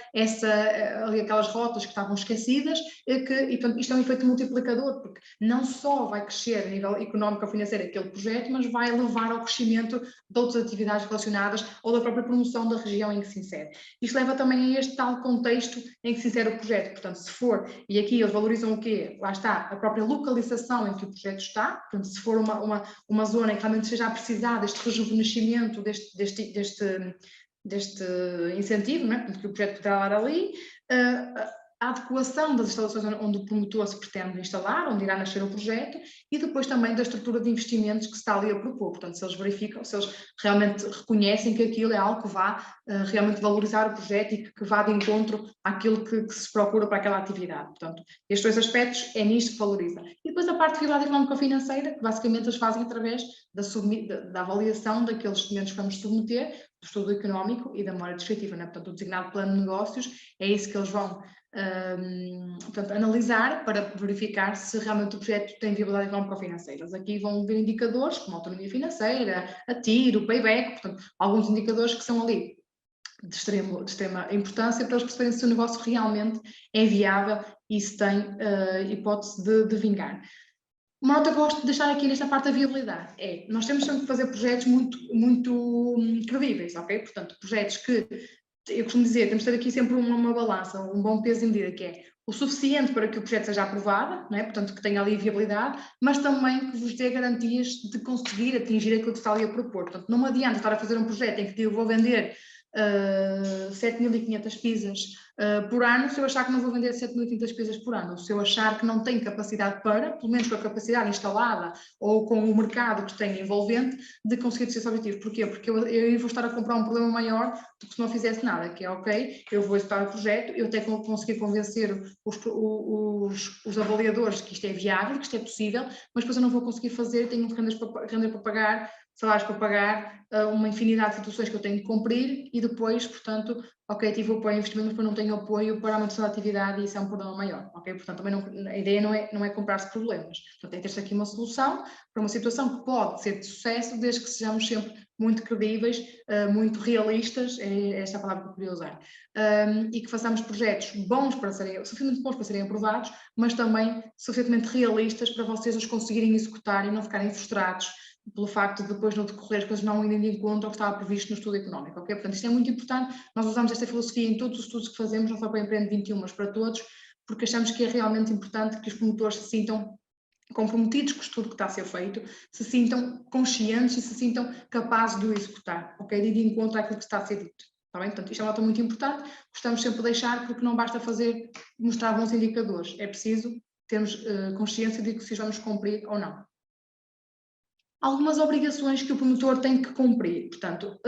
aquelas rotas que estavam esquecidas, e, portanto, isto é um efeito multiplicador, porque não só vai crescer a nível económico ou financeiro aquele projeto, mas vai levar ao crescimento de outras atividades relacionadas ou da própria promoção da região em que se insere. Isto leva também a este tal contexto em que se insere o projeto. Portanto, se for, e aqui eles valorizam o quê? Lá está, a própria localização em que o projeto está. Portanto, se for uma zona em que realmente seja a precisar deste rejuvenescimento, deste incentivo, não é? Portanto, que o projeto poderá dar ali, a adequação das instalações onde o promotor se pretende instalar, onde irá nascer o projeto, e depois também da estrutura de investimentos que se está ali a propor. Portanto, se eles verificam, se eles realmente reconhecem que aquilo é algo que vá realmente valorizar o projeto e que vá de encontro àquilo que se procura para aquela atividade. Portanto, estes dois aspectos é nisto que valoriza. E depois a parte de fidelidade económico-financeira, que basicamente eles fazem através da avaliação daqueles documentos que vamos submeter, do estudo económico e da memória descritiva, né? Portanto, o designado plano de negócios, é isso que eles vão portanto, analisar para verificar se realmente o projeto tem viabilidade económica ou financeira. Aqui vão ver indicadores como a autonomia financeira, a TIR, o payback, portanto, alguns indicadores que são ali de extrema importância para eles perceberem se o negócio realmente é viável e se tem hipótese de vingar. Uma nota que eu gosto de deixar aqui nesta parte da viabilidade é, nós temos sempre que fazer projetos muito credíveis, ok? Portanto, projetos que, eu costumo dizer, temos de ter aqui sempre uma balança, um bom peso em medida, que é o suficiente para que o projeto seja aprovado, não é? Portanto, que tenha ali viabilidade, mas também que vos dê garantias de conseguir atingir aquilo que está ali a propor. Portanto, não me adianta estar a fazer um projeto em que eu vou vender 7.500 pizzas por ano, se eu achar que não vou vender 7.500 pizzas por ano, se eu achar que não tenho capacidade para, pelo menos com a capacidade instalada ou com o mercado que tenho envolvente, de conseguir atingir esse objetivo. Porquê? Porque eu vou estar a comprar um problema maior do que se não fizesse nada, que é ok, eu vou executar o projeto, eu até conseguir convencer os avaliadores que isto é viável, que isto é possível, mas depois eu não vou conseguir fazer, tenho rendas para pagar, salários para pagar, uma infinidade de situações que eu tenho que cumprir e depois, portanto, ok, tive o apoio ao investimento, mas depois não tenho apoio para a manutenção da atividade e isso é um problema maior, ok? Portanto, também a ideia não é comprar-se problemas. Portanto, é ter aqui uma solução para uma situação que pode ser de sucesso, desde que sejamos sempre muito credíveis, muito realistas, é esta a palavra que eu queria usar, e que façamos projetos suficientemente bons para serem aprovados, mas também suficientemente realistas para vocês os conseguirem executar e não ficarem frustrados pelo facto de depois no decorrer as coisas não irem de encontro ao que estava previsto no estudo económico, ok? Portanto, isto é muito importante, nós usamos esta filosofia em todos os estudos que fazemos, não só para o Empreende 21, mas para todos, porque achamos que é realmente importante que os promotores se sintam comprometidos com o estudo que está a ser feito, se sintam conscientes e se sintam capazes de o executar, ok? De encontro àquilo que está a ser dito. Está bem? Portanto, isto é uma nota muito importante, gostamos sempre de deixar, porque não basta mostrar bons indicadores, é preciso termos consciência de que se os vamos cumprir ou não. Algumas obrigações que o promotor tem que cumprir. Portanto,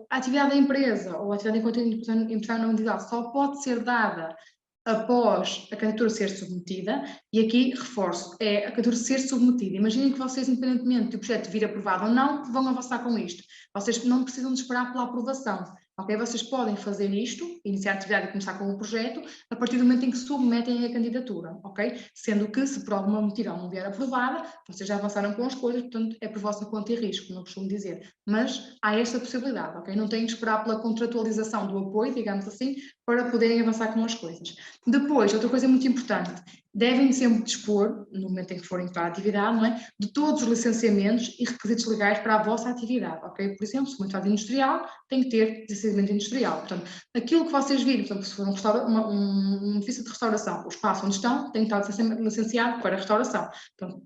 a atividade da empresa ou a atividade enquanto empresário na unidade só pode ser dada após a candidatura ser submetida, e aqui reforço, é a candidatura ser submetida. Imaginem que vocês, independentemente do projeto vir aprovado ou não, vão avançar com isto. Vocês não precisam de esperar pela aprovação. Ok? Vocês podem fazer isto, iniciar a atividade e começar com o projeto, a partir do momento em que submetem a candidatura, ok? Sendo que, se por alguma motivo não vier aprovada, vocês já avançaram com as coisas, portanto, é por vossa conta e risco, como eu costumo dizer. Mas há esta possibilidade, ok? Não têm que esperar pela contratualização do apoio, digamos assim, para poderem avançar com as coisas. Depois, outra coisa muito importante, devem sempre dispor, no momento em que forem para a atividade, não é, de todos os licenciamentos e requisitos legais para a vossa atividade, ok? Por exemplo, se uma atividade industrial, tem que ter licenciamento industrial. Portanto, aquilo que vocês virem, portanto, se for um edifício de restauração, o espaço onde estão tem que estar licenciado para restauração. Portanto,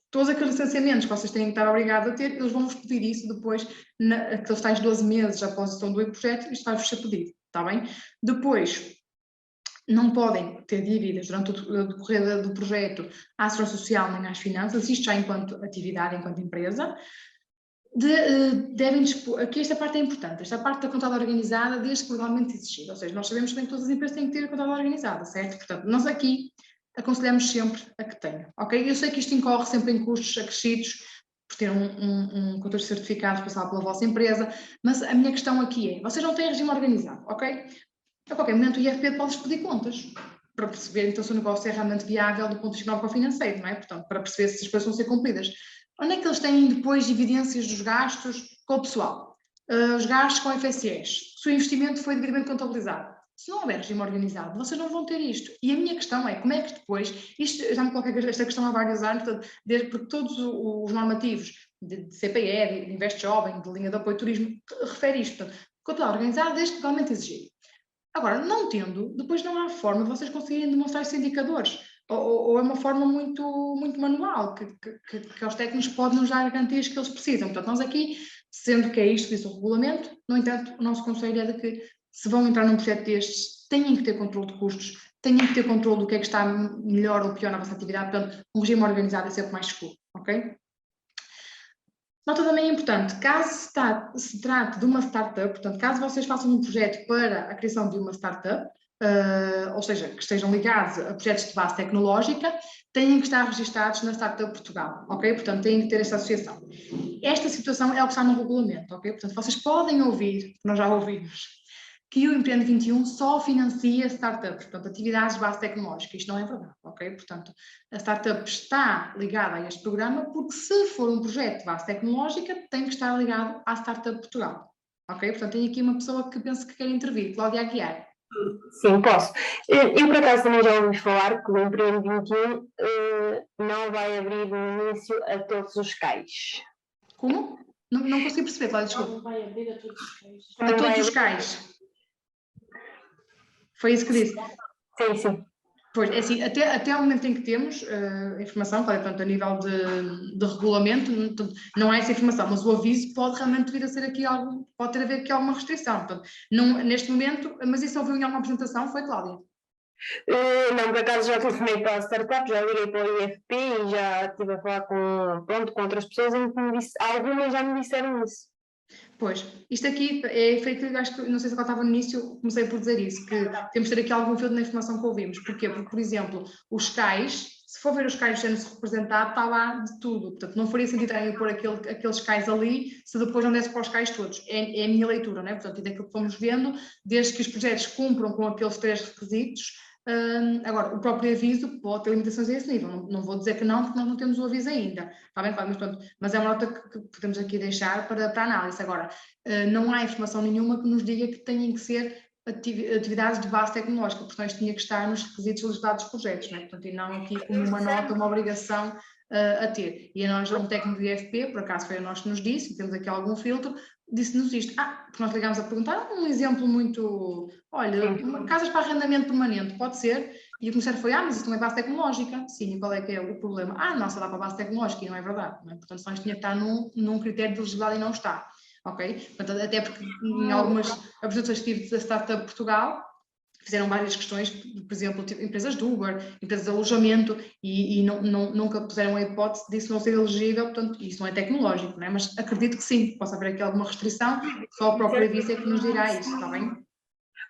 todos aqueles licenciamentos que vocês têm que estar obrigados a ter, eles vão-vos pedir isso depois, aqueles tais 12 meses após a gestão do projeto, isto vai-vos ser pedido, está bem? Depois, não podem ter dívidas durante o decorrer do projeto à segurança social nem às finanças, isto já enquanto atividade, enquanto empresa. Devem dispor, aqui esta parte é importante, esta parte da contabilidade organizada desde que legalmente exigida, ou seja, nós sabemos que todas as empresas têm que ter a contabilidade organizada, certo? Portanto, nós aqui aconselhamos sempre a que tenham, ok? Eu sei que isto incorre sempre em custos acrescidos por ter um contador certificado responsável pela vossa empresa, mas a minha questão aqui é, vocês não têm regime organizado, ok? A qualquer momento o IRP pode-vos pedir contas para perceber então se o negócio é realmente viável do ponto de vista económico-financeiro, não é? Portanto, para perceber se as coisas vão ser cumpridas. Onde é que eles têm depois evidências dos gastos com o pessoal? Os gastos com FSS, se o investimento foi devidamente contabilizado. Se não houver regime organizado, vocês não vão ter isto. E a minha questão é, como é que depois, isto já me coloquei esta questão há vários anos, porque todos os normativos de CPE, de Investe Jovem, de linha de apoio ao turismo, refere isto. Portanto, contabilidade organizada desde que legalmente exigido. Agora, não tendo, depois não há forma de vocês conseguirem demonstrar esses indicadores. Ou é uma forma muito, muito manual, que aos técnicos podem nos dar garantias que eles precisam. Portanto, nós aqui, sendo que é isto que diz o regulamento, no entanto, o nosso conselho é de que, se vão entrar num projeto destes, têm que ter controle de custos, têm que ter controle do que é que está melhor ou pior na vossa atividade. Portanto, um regime organizado é sempre mais seguro, ok? Nota também importante, caso se trate de uma startup, portanto, caso vocês façam um projeto para a criação de uma startup, ou seja, que estejam ligados a projetos de base tecnológica, têm que estar registados na Startup Portugal, ok? Portanto, têm que ter esta associação. Esta situação é o que está no regulamento, ok? Portanto, vocês podem ouvir, nós já ouvimos, que o Empreende 21 só financia startups, portanto, atividades de base tecnológica. Isto não é verdade, ok? Portanto, a startup está ligada a este programa porque, se for um projeto de base tecnológica, tem que estar ligado à Startup Portugal, ok? Portanto, tem aqui uma pessoa que pensa que quer intervir, Cláudia Aguiar. Sim, posso. Eu, por acaso, também já ouvi falar que o Empreende 21 não vai abrir no início a todos os cais. Como? Não consigo perceber, Cláudia, desculpa. Não vai abrir a todos os cais. A todos os cais. Foi isso que disse? Sim, sim. Pois, é assim, até o momento em que temos informação, claro, portanto, a nível de regulamento, não há essa informação, mas o aviso pode realmente vir a ser aqui algo, pode ter a ver aqui alguma restrição. Portanto, não, neste momento, mas isso ouviu em alguma apresentação, foi, Cláudia? Não, por acaso já telefonei para a startup, já liguei para o IFP e já estive a falar com outras pessoas em que algumas já me disseram isso. Pois, isto aqui é feito, acho que, não sei se ela estava no início, comecei por dizer isso, que temos de ter aqui algum filtro na informação que ouvimos. Porquê? Porque, por exemplo, os cais, se for ver os cais do género representado, está lá de tudo. Portanto, não faria sentido eu pôr aqueles cais ali, se depois não desse para os cais todos. É a minha leitura, não é? Portanto, e daquilo que fomos vendo, desde que os projetos cumpram com aqueles 3 requisitos. Agora, o próprio aviso pode ter limitações a esse nível, não vou dizer que não, porque nós não temos o aviso ainda, está bem? Mas é uma nota que podemos aqui deixar para análise. Agora, não há informação nenhuma que nos diga que têm que ser atividades de base tecnológica, portanto isto tinha que estar nos requisitos legislados dos projetos, não é? Portanto, e não aqui como uma nota, uma obrigação a ter. E a nós, um técnico do IFP, por acaso foi a nós que nos disse, temos aqui algum filtro, disse-nos isto. Porque nós ligámos a perguntar, um exemplo muito, olha, casas para arrendamento permanente, pode ser? E o comissário foi, mas isso não é base tecnológica. Sim, e qual é que é o problema? Não, só dá para base tecnológica, e não é verdade. Não é? Portanto, só isto tinha que estar num critério de legislado e não está. Ok? Portanto, até porque em algumas apresentações que tive da Startup Portugal, fizeram várias questões, por exemplo, empresas de Uber, empresas de alojamento, e nunca puseram a hipótese disso não ser elegível, portanto, isso não é tecnológico, não é? Mas acredito que sim, possa haver aqui alguma restrição, só o próprio aviso é que nos dirá isso, está bem?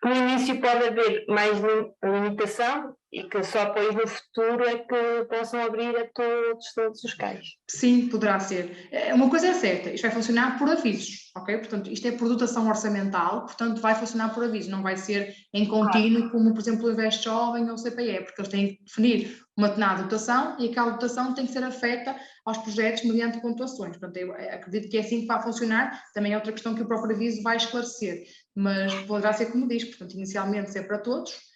No início pode haver mais limitação e que só depois no futuro é que possam abrir a todos os cais. Sim, poderá ser. Uma coisa é certa, isto vai funcionar por avisos, ok? Portanto, isto é por dotação orçamental, portanto vai funcionar por aviso, não vai ser em contínuo como, por exemplo, o Investe Jovem ou o CPE, porque eles têm que definir uma determinada dotação e aquela dotação tem que ser afeta aos projetos mediante pontuações. Portanto, eu acredito que é assim que vai funcionar, também é outra questão que o próprio aviso vai esclarecer, mas poderá ser como diz, portanto, inicialmente ser para todos,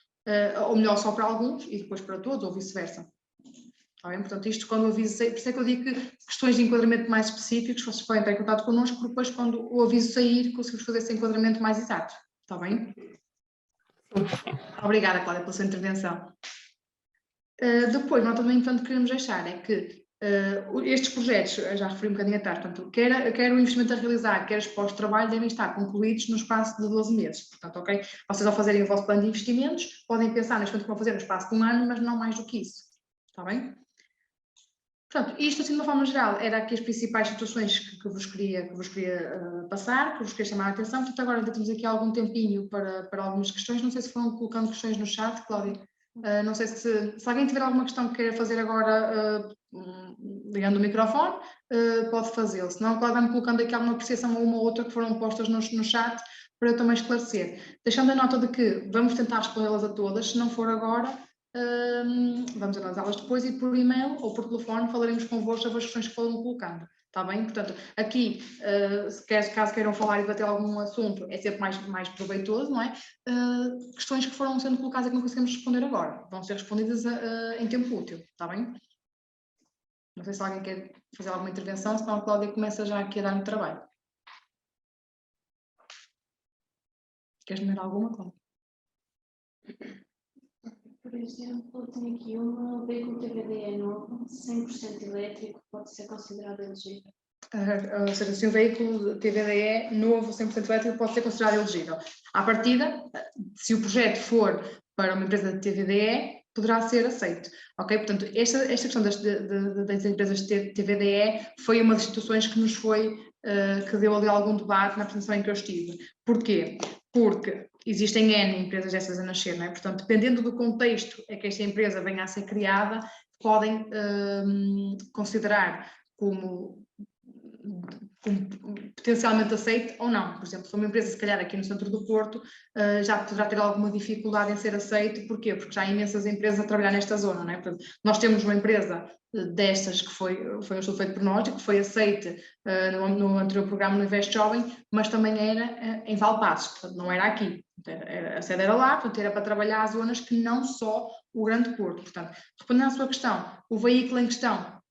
ou melhor, só para alguns e depois para todos, ou vice-versa. Está bem? Portanto, isto quando o aviso sair, por isso é que eu digo que questões de enquadramento mais específicos, vocês podem entrar em contato connosco, porque depois quando o aviso sair, conseguimos fazer esse enquadramento mais exato. Está bem? Obrigada, Cláudia, pela sua intervenção. Depois, nós também, portanto, queremos deixar é que estes projetos, já referi um bocadinho atrás, portanto, quer o investimento a realizar, quer os pós-trabalho, devem estar concluídos no espaço de 12 meses. Portanto, ok? Vocês ao fazerem o vosso plano de investimentos, podem pensar neste momento que vão fazer no espaço de um ano, mas não mais do que isso. Está bem? Portanto, isto assim de uma forma geral era aqui as principais situações que vos queria passar, que vos queria chamar a atenção. Portanto, agora ainda temos aqui algum tempinho para algumas questões. Não sei se foram colocando questões no chat, Cláudia. Não sei se alguém tiver alguma questão que queira fazer agora, ligando o microfone, pode fazê-lo. Se não, Cláudia, vai-me colocando aqui alguma apreciação ou uma ou outra que foram postas no chat para eu também esclarecer. Deixando a nota de que vamos tentar respondê-las a todas, se não for agora, vamos analisá-las depois e por e-mail ou por telefone falaremos convosco sobre as questões que foram colocando. Está bem? Portanto, aqui, caso queiram falar e debater algum assunto, é sempre mais proveitoso, não é? Questões que foram sendo colocadas e que não conseguimos responder agora, vão ser respondidas em tempo útil, está bem? Não sei se alguém quer fazer alguma intervenção, senão a Cláudia começa já aqui a dar-me trabalho. Queres me dar alguma, Cláudia? Por exemplo, tenho aqui um veículo TVDE novo, 100% elétrico, pode ser considerado elegível. Ou seja, se um veículo TVDE novo, 100% elétrico, pode ser considerado elegível. À partida, se o projeto for para uma empresa de TVDE, poderá ser aceito. Ok? Portanto, esta questão das empresas de TVDE foi uma das situações que nos foi, que deu ali algum debate na apresentação em que eu estive. Porquê? Porque existem N empresas dessas a nascer, não é? Portanto, dependendo do contexto em que esta empresa venha a ser criada, podem considerar como potencialmente aceite ou não. Por exemplo, se for uma empresa, se calhar aqui no centro do Porto, já poderá ter alguma dificuldade em ser aceito. Porquê? Porque já há imensas empresas a trabalhar nesta zona, não é? Portanto, nós temos uma empresa destas que foi um estudo feito por nós e que foi aceite no anterior programa no Invest Jovem, mas também era em Valpassos, portanto não era aqui. A sede era lá, portanto era para trabalhar as zonas que não só o Grande Porto. Portanto, respondendo à sua questão, o veículo em questão,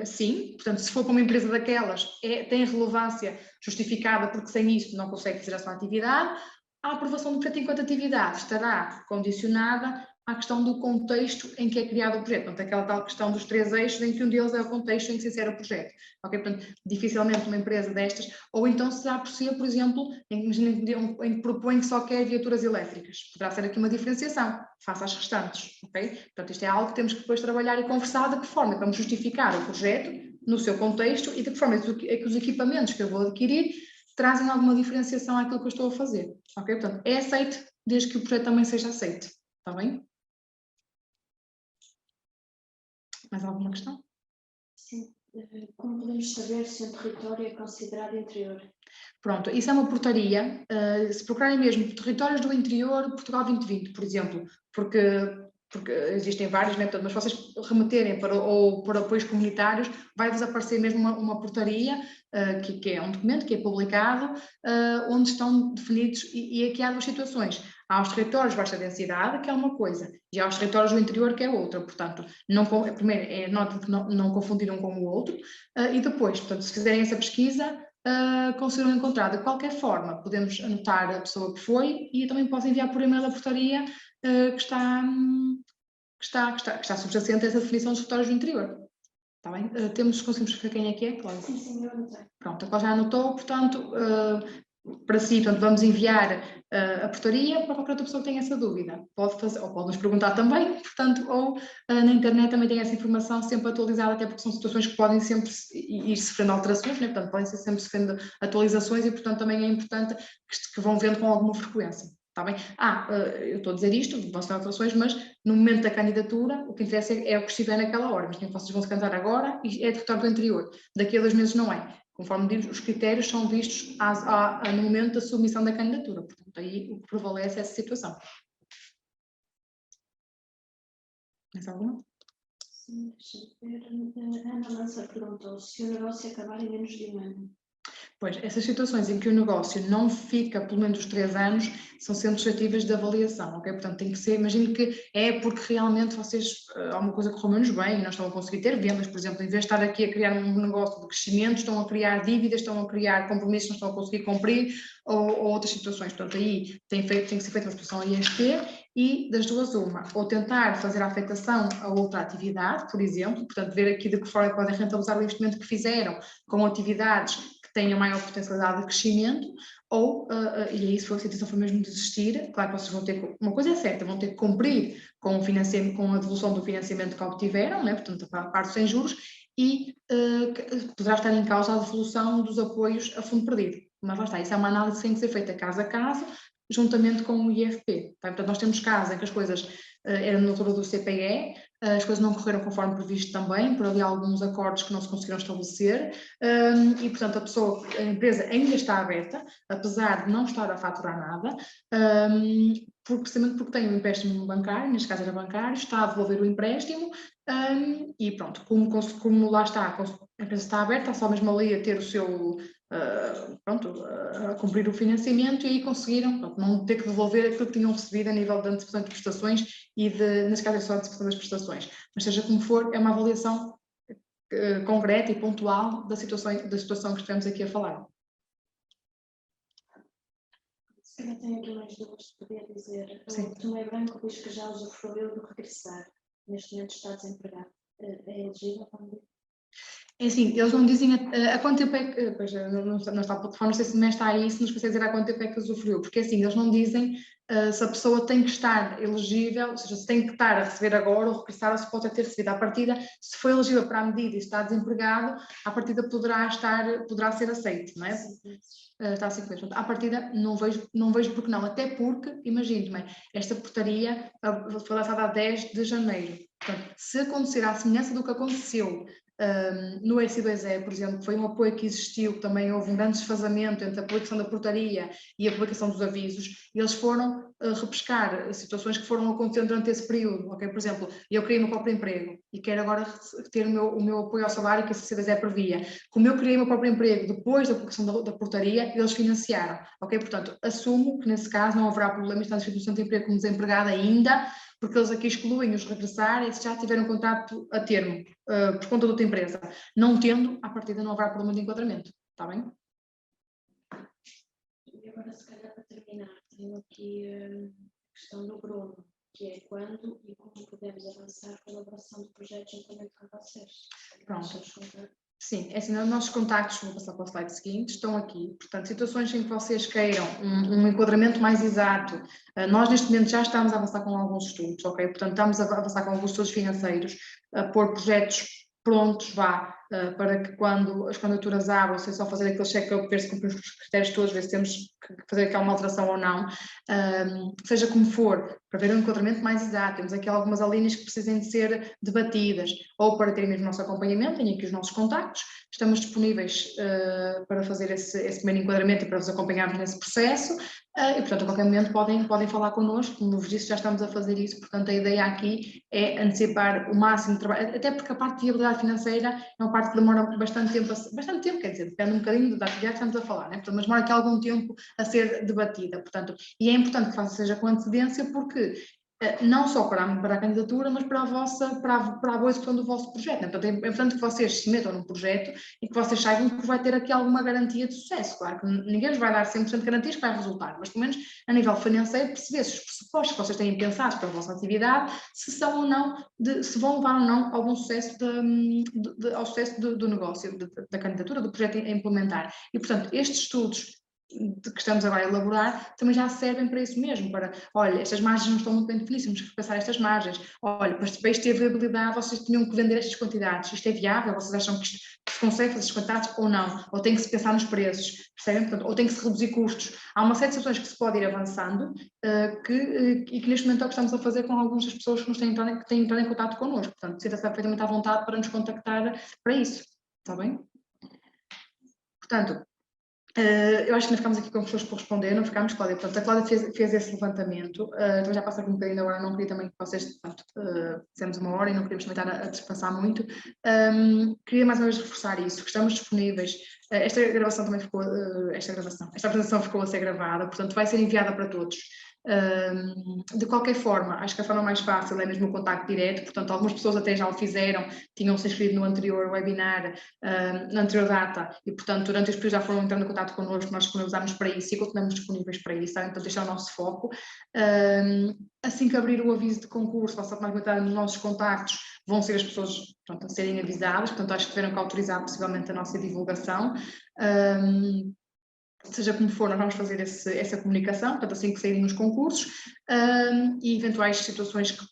sim, portanto, se for para uma empresa daquelas, tem relevância justificada, porque sem isso não consegue fazer a sua atividade. A aprovação do projeto enquanto atividade estará condicionada à questão do contexto em que é criado o projeto. Portanto, aquela tal questão dos 3 eixos, em que um deles é o contexto em que se insere o projeto. Ok? Portanto, dificilmente uma empresa destas, ou então será por si, por exemplo, em que propõe que só quer viaturas elétricas. Poderá ser aqui uma diferenciação, face às restantes. Ok? Portanto, isto é algo que temos que depois trabalhar e conversar de que forma vamos justificar o projeto no seu contexto e de que forma é que os equipamentos que eu vou adquirir trazem alguma diferenciação àquilo que eu estou a fazer. Ok? Portanto, é aceito desde que o projeto também seja aceito. Está bem? Mais alguma questão? Sim. Como podemos saber se um território é considerado interior? Pronto, isso é uma portaria. Se procurarem mesmo territórios do interior, Portugal 2020, por exemplo, porque existem vários métodos, mas vocês remeterem para apoios comunitários, vai-vos aparecer mesmo uma portaria, que é um documento que é publicado, onde estão definidos, e aqui há duas situações. Há os territórios de baixa densidade, que é uma coisa, e há os territórios do interior, que é outra. Portanto, primeiro, nota que não confundiram com o outro, e depois, portanto, se fizerem essa pesquisa, conseguiram encontrar. De qualquer forma, podemos anotar a pessoa que foi e também posso enviar por e-mail a portaria que está subjacente a essa definição dos territórios do interior. Está bem? Conseguimos saber quem é que é, Cláudia? Sim, eu anotei. Pronto, a Cláudia já anotou, portanto, para si, portanto, vamos enviar a portaria para qualquer outra pessoa que tenha essa dúvida. Pode fazer, ou pode nos perguntar também, portanto, ou na internet também tem essa informação sempre atualizada, até porque são situações que podem sempre ir sofrendo alterações, né? Portanto, podem ser sempre sofrendo atualizações e, portanto, também é importante que vão vendo com alguma frequência. Está bem? Eu estou a dizer isto, vão ser alterações, mas no momento da candidatura, o que interessa é o que estiver naquela hora, mas nem vocês vão se candidatar agora e é território do interior. Daqui a 2 meses não é. Conforme diz, os critérios são vistos no momento da submissão da candidatura. Portanto, aí o que prevalece é essa situação. Mais alguma? Sim, deixa eu ver. A Ana Lança perguntou se o negócio acabar em menos de um ano. Pois, essas situações em que o negócio não fica pelo menos os 3 anos são sempre suscetíveis de avaliação, ok? Portanto, tem que ser, imagino que é porque realmente vocês, alguma coisa correu menos bem e não estão a conseguir ter vendas, por exemplo, em vez de estar aqui a criar um negócio de crescimento, estão a criar dívidas, estão a criar compromissos que não estão a conseguir cumprir ou outras situações. Portanto, aí tem que ser feita uma situação IST e das duas uma, ou tentar fazer a afetação a outra atividade, por exemplo, portanto, ver aqui de que forma podem rentabilizar o investimento que fizeram com atividades que tenham maior potencialidade de crescimento, ou, e aí se for a situação for mesmo desistir, claro que vocês vão ter, uma coisa é certa, vão ter que cumprir com o financiamento, com a devolução do financiamento que obtiveram, né, portanto a parte sem juros, e poderá estar em causa a devolução dos apoios a fundo perdido. Mas lá está, isso é uma análise que tem que ser feita caso a caso, juntamente com o IFP. Tá? Portanto, nós temos casos em que as coisas eram na altura do CPE, as coisas não correram conforme previsto também, por ali há alguns acordos que não se conseguiram estabelecer, e portanto a empresa ainda está aberta, apesar de não estar a faturar nada, precisamente porque tem um empréstimo bancário, neste caso era bancário, está a devolver o empréstimo, e pronto, como lá está, a empresa está aberta, está só mesmo ali a ter o seu, a cumprir o financiamento e aí conseguiram não ter que devolver aquilo que tinham recebido a nível de antecipação de prestações e neste caso é só a antecipação das prestações, mas seja como for, é uma avaliação concreta e pontual da situação que estamos aqui a falar. Se calhar tenho aqui mais dúvidas de poder dizer. Sim. O Tomé Branco diz que já usufruiu do regressar, neste momento está desempregado. É elegível também? É assim, eles não dizem há quanto tempo é que, pois não está a plataforma, não sei se está aí, se nos consegue dizer há quanto tempo é que usufruiu, porque assim, eles não dizem se a pessoa tem que estar elegível, ou seja, se tem que estar a receber agora ou regressar, ou se pode ter recebido à partida, se foi elegível para a medida e está desempregado, à partida poderá ser aceito, não é? Está a 5 meses. À partida não vejo porque não, até porque, imagino-me, esta portaria foi lançada a 10 de janeiro, portanto, se acontecer à semelhança do que aconteceu no S2E, por exemplo, foi um apoio que existiu, também houve um grande desfazamento entre a publicação da portaria e a publicação dos avisos, e eles foram repescar situações que foram acontecendo durante esse período, ok? Por exemplo, eu criei o meu próprio emprego e quero agora ter o meu apoio ao salário que a C2E previa. Como eu criei o meu próprio emprego depois da publicação da portaria, eles financiaram, ok? Portanto, assumo que nesse caso não haverá problema estar na instituição de emprego como desempregado ainda, porque eles aqui excluem os regressar e se já tiveram contrato a termo por conta de outra empresa. Não tendo, à partida não haverá problema de enquadramento, está bem? E agora, se calhar, para terminar, tenho aqui a questão do Bruno, que é quando e como podemos avançar a elaboração de projetos juntamente com vocês. Pronto. Sim, é assim, os nossos contactos, vou passar para o slide seguinte, estão aqui. Portanto, situações em que vocês queiram um enquadramento mais exato, nós neste momento já estamos a avançar com alguns estudos, ok? Portanto, estamos a avançar com alguns estudos financeiros, a pôr projetos prontos, para que quando as candidaturas abram, se é só fazer aquele check-up, ver se cumprimos os critérios todos, ver se temos que fazer aquela alteração ou não, seja como for, para ver um enquadramento mais exato, temos aqui algumas linhas que precisem de ser debatidas, ou para terem mesmo o nosso acompanhamento, tenho aqui os nossos contactos, estamos disponíveis para fazer esse primeiro enquadramento e para vos acompanharmos nesse processo, e portanto a qualquer momento podem falar connosco, como vos disse, já estamos a fazer isso, portanto a ideia aqui é antecipar o máximo de trabalho, até porque a parte de viabilidade financeira é uma parte que demora bastante tempo, quer dizer, depende um bocadinho da atividade que estamos a falar, né? Portanto, mas demora aqui algum tempo a ser debatida, portanto, e é importante que seja com antecedência porque não só para a candidatura, mas para a boa execução do vosso projeto. Né? Portanto, é importante que vocês se metam num projeto e que vocês saibam que vai ter aqui alguma garantia de sucesso. Claro que ninguém vos vai dar 100% de garantias que vai resultar, mas pelo menos a nível financeiro perceber se os pressupostos que vocês têm pensados para a vossa atividade, se são ou não, se vão levar ou não a algum sucesso ao sucesso do negócio, da candidatura, do projeto a implementar. E, portanto, estes estudos que estamos agora a elaborar, também já servem para isso mesmo, para, olha, estas margens não estão muito bem definidas, temos que repassar estas margens, olha, para isto ter viabilidade, vocês tinham que vender estas quantidades, isto é viável, vocês acham que se consegue fazer estas quantidades ou não, ou tem que se pensar nos preços, percebem? Portanto, ou tem que se reduzir custos. Há uma série de situações que se pode ir avançando e que neste momento é o que estamos a fazer com algumas das pessoas que nos têm entrado em contato connosco, portanto, sinta-se perfeitamente à vontade para nos contactar para isso, está bem? Portanto, eu acho que nós ficámos aqui com pessoas por responder, não ficámos, Cláudia. Portanto, a Cláudia fez esse levantamento, então já passa aqui um bocadinho agora, não queria também que vocês, portanto, fizemos 1 hora e não queríamos também estar a despassar muito. Queria mais uma vez reforçar isso, que estamos disponíveis Esta gravação também ficou, esta apresentação ficou a ser gravada, portanto vai ser enviada para todos. De qualquer forma, acho que a forma mais fácil é mesmo o contacto direto, portanto algumas pessoas até já o fizeram, tinham-se inscrito no anterior webinar, na anterior data, e portanto durante este período já foram entrando em contato connosco, nós disponibilizámos para isso e continuamos disponíveis para isso, então este é o nosso foco. Assim que abrir o aviso de concurso, posso automaticamente nos nossos contactos, vão ser as pessoas, pronto, a serem avisadas, portanto acho que tiveram que autorizar possivelmente a nossa divulgação. Seja como for, nós vamos fazer essa comunicação, portanto assim que saírem os concursos, e eventuais situações que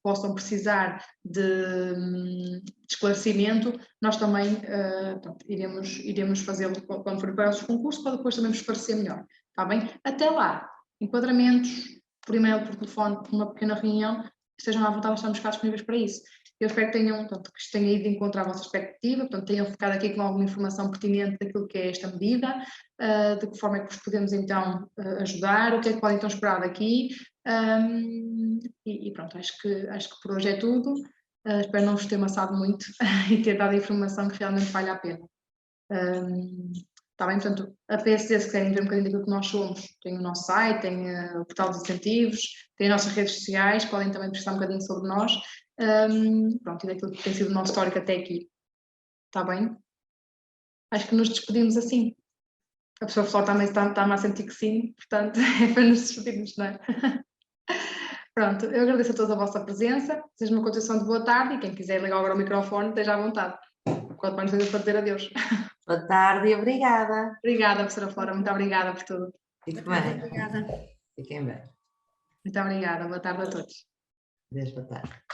possam precisar de esclarecimento, nós também pronto, iremos fazê-lo quando for para os concursos, para depois também vos esclarecer melhor, está bem? Até lá, enquadramentos, por e-mail, por telefone, por uma pequena reunião, estejam à vontade, estamos cá disponíveis para isso. Eu espero que isto tenha ido de encontro à vossa expectativa, portanto, tenham ficado aqui com alguma informação pertinente daquilo que é esta medida, de que forma é que vos podemos então ajudar, o que é que podem então esperar daqui, e pronto, acho que por hoje é tudo. Espero não vos ter amassado muito e ter dado a informação que realmente vale a pena. Está bem, portanto, a PSD, se querem ver um bocadinho daquilo que nós somos, tem o nosso site, tem o portal dos incentivos, tem as nossas redes sociais, podem também pesquisar um bocadinho sobre nós, pronto, e daquilo que tem sido o nosso histórico até aqui. Está bem? Acho que nos despedimos assim. A pessoa Flor também está-me a sentir que sim, portanto, é para nos despedirmos, não é? Pronto, eu agradeço a toda a vossa presença, desejo uma continuação de boa tarde e quem quiser ligar agora o microfone, esteja à vontade. Quanto mais seja para dizer adeus. Boa tarde e obrigada. Obrigada, professora Flora, muito obrigada por tudo. Fique bem. Obrigada. Fiquem bem. Muito obrigada, boa tarde a todos. Adeus, boa tarde.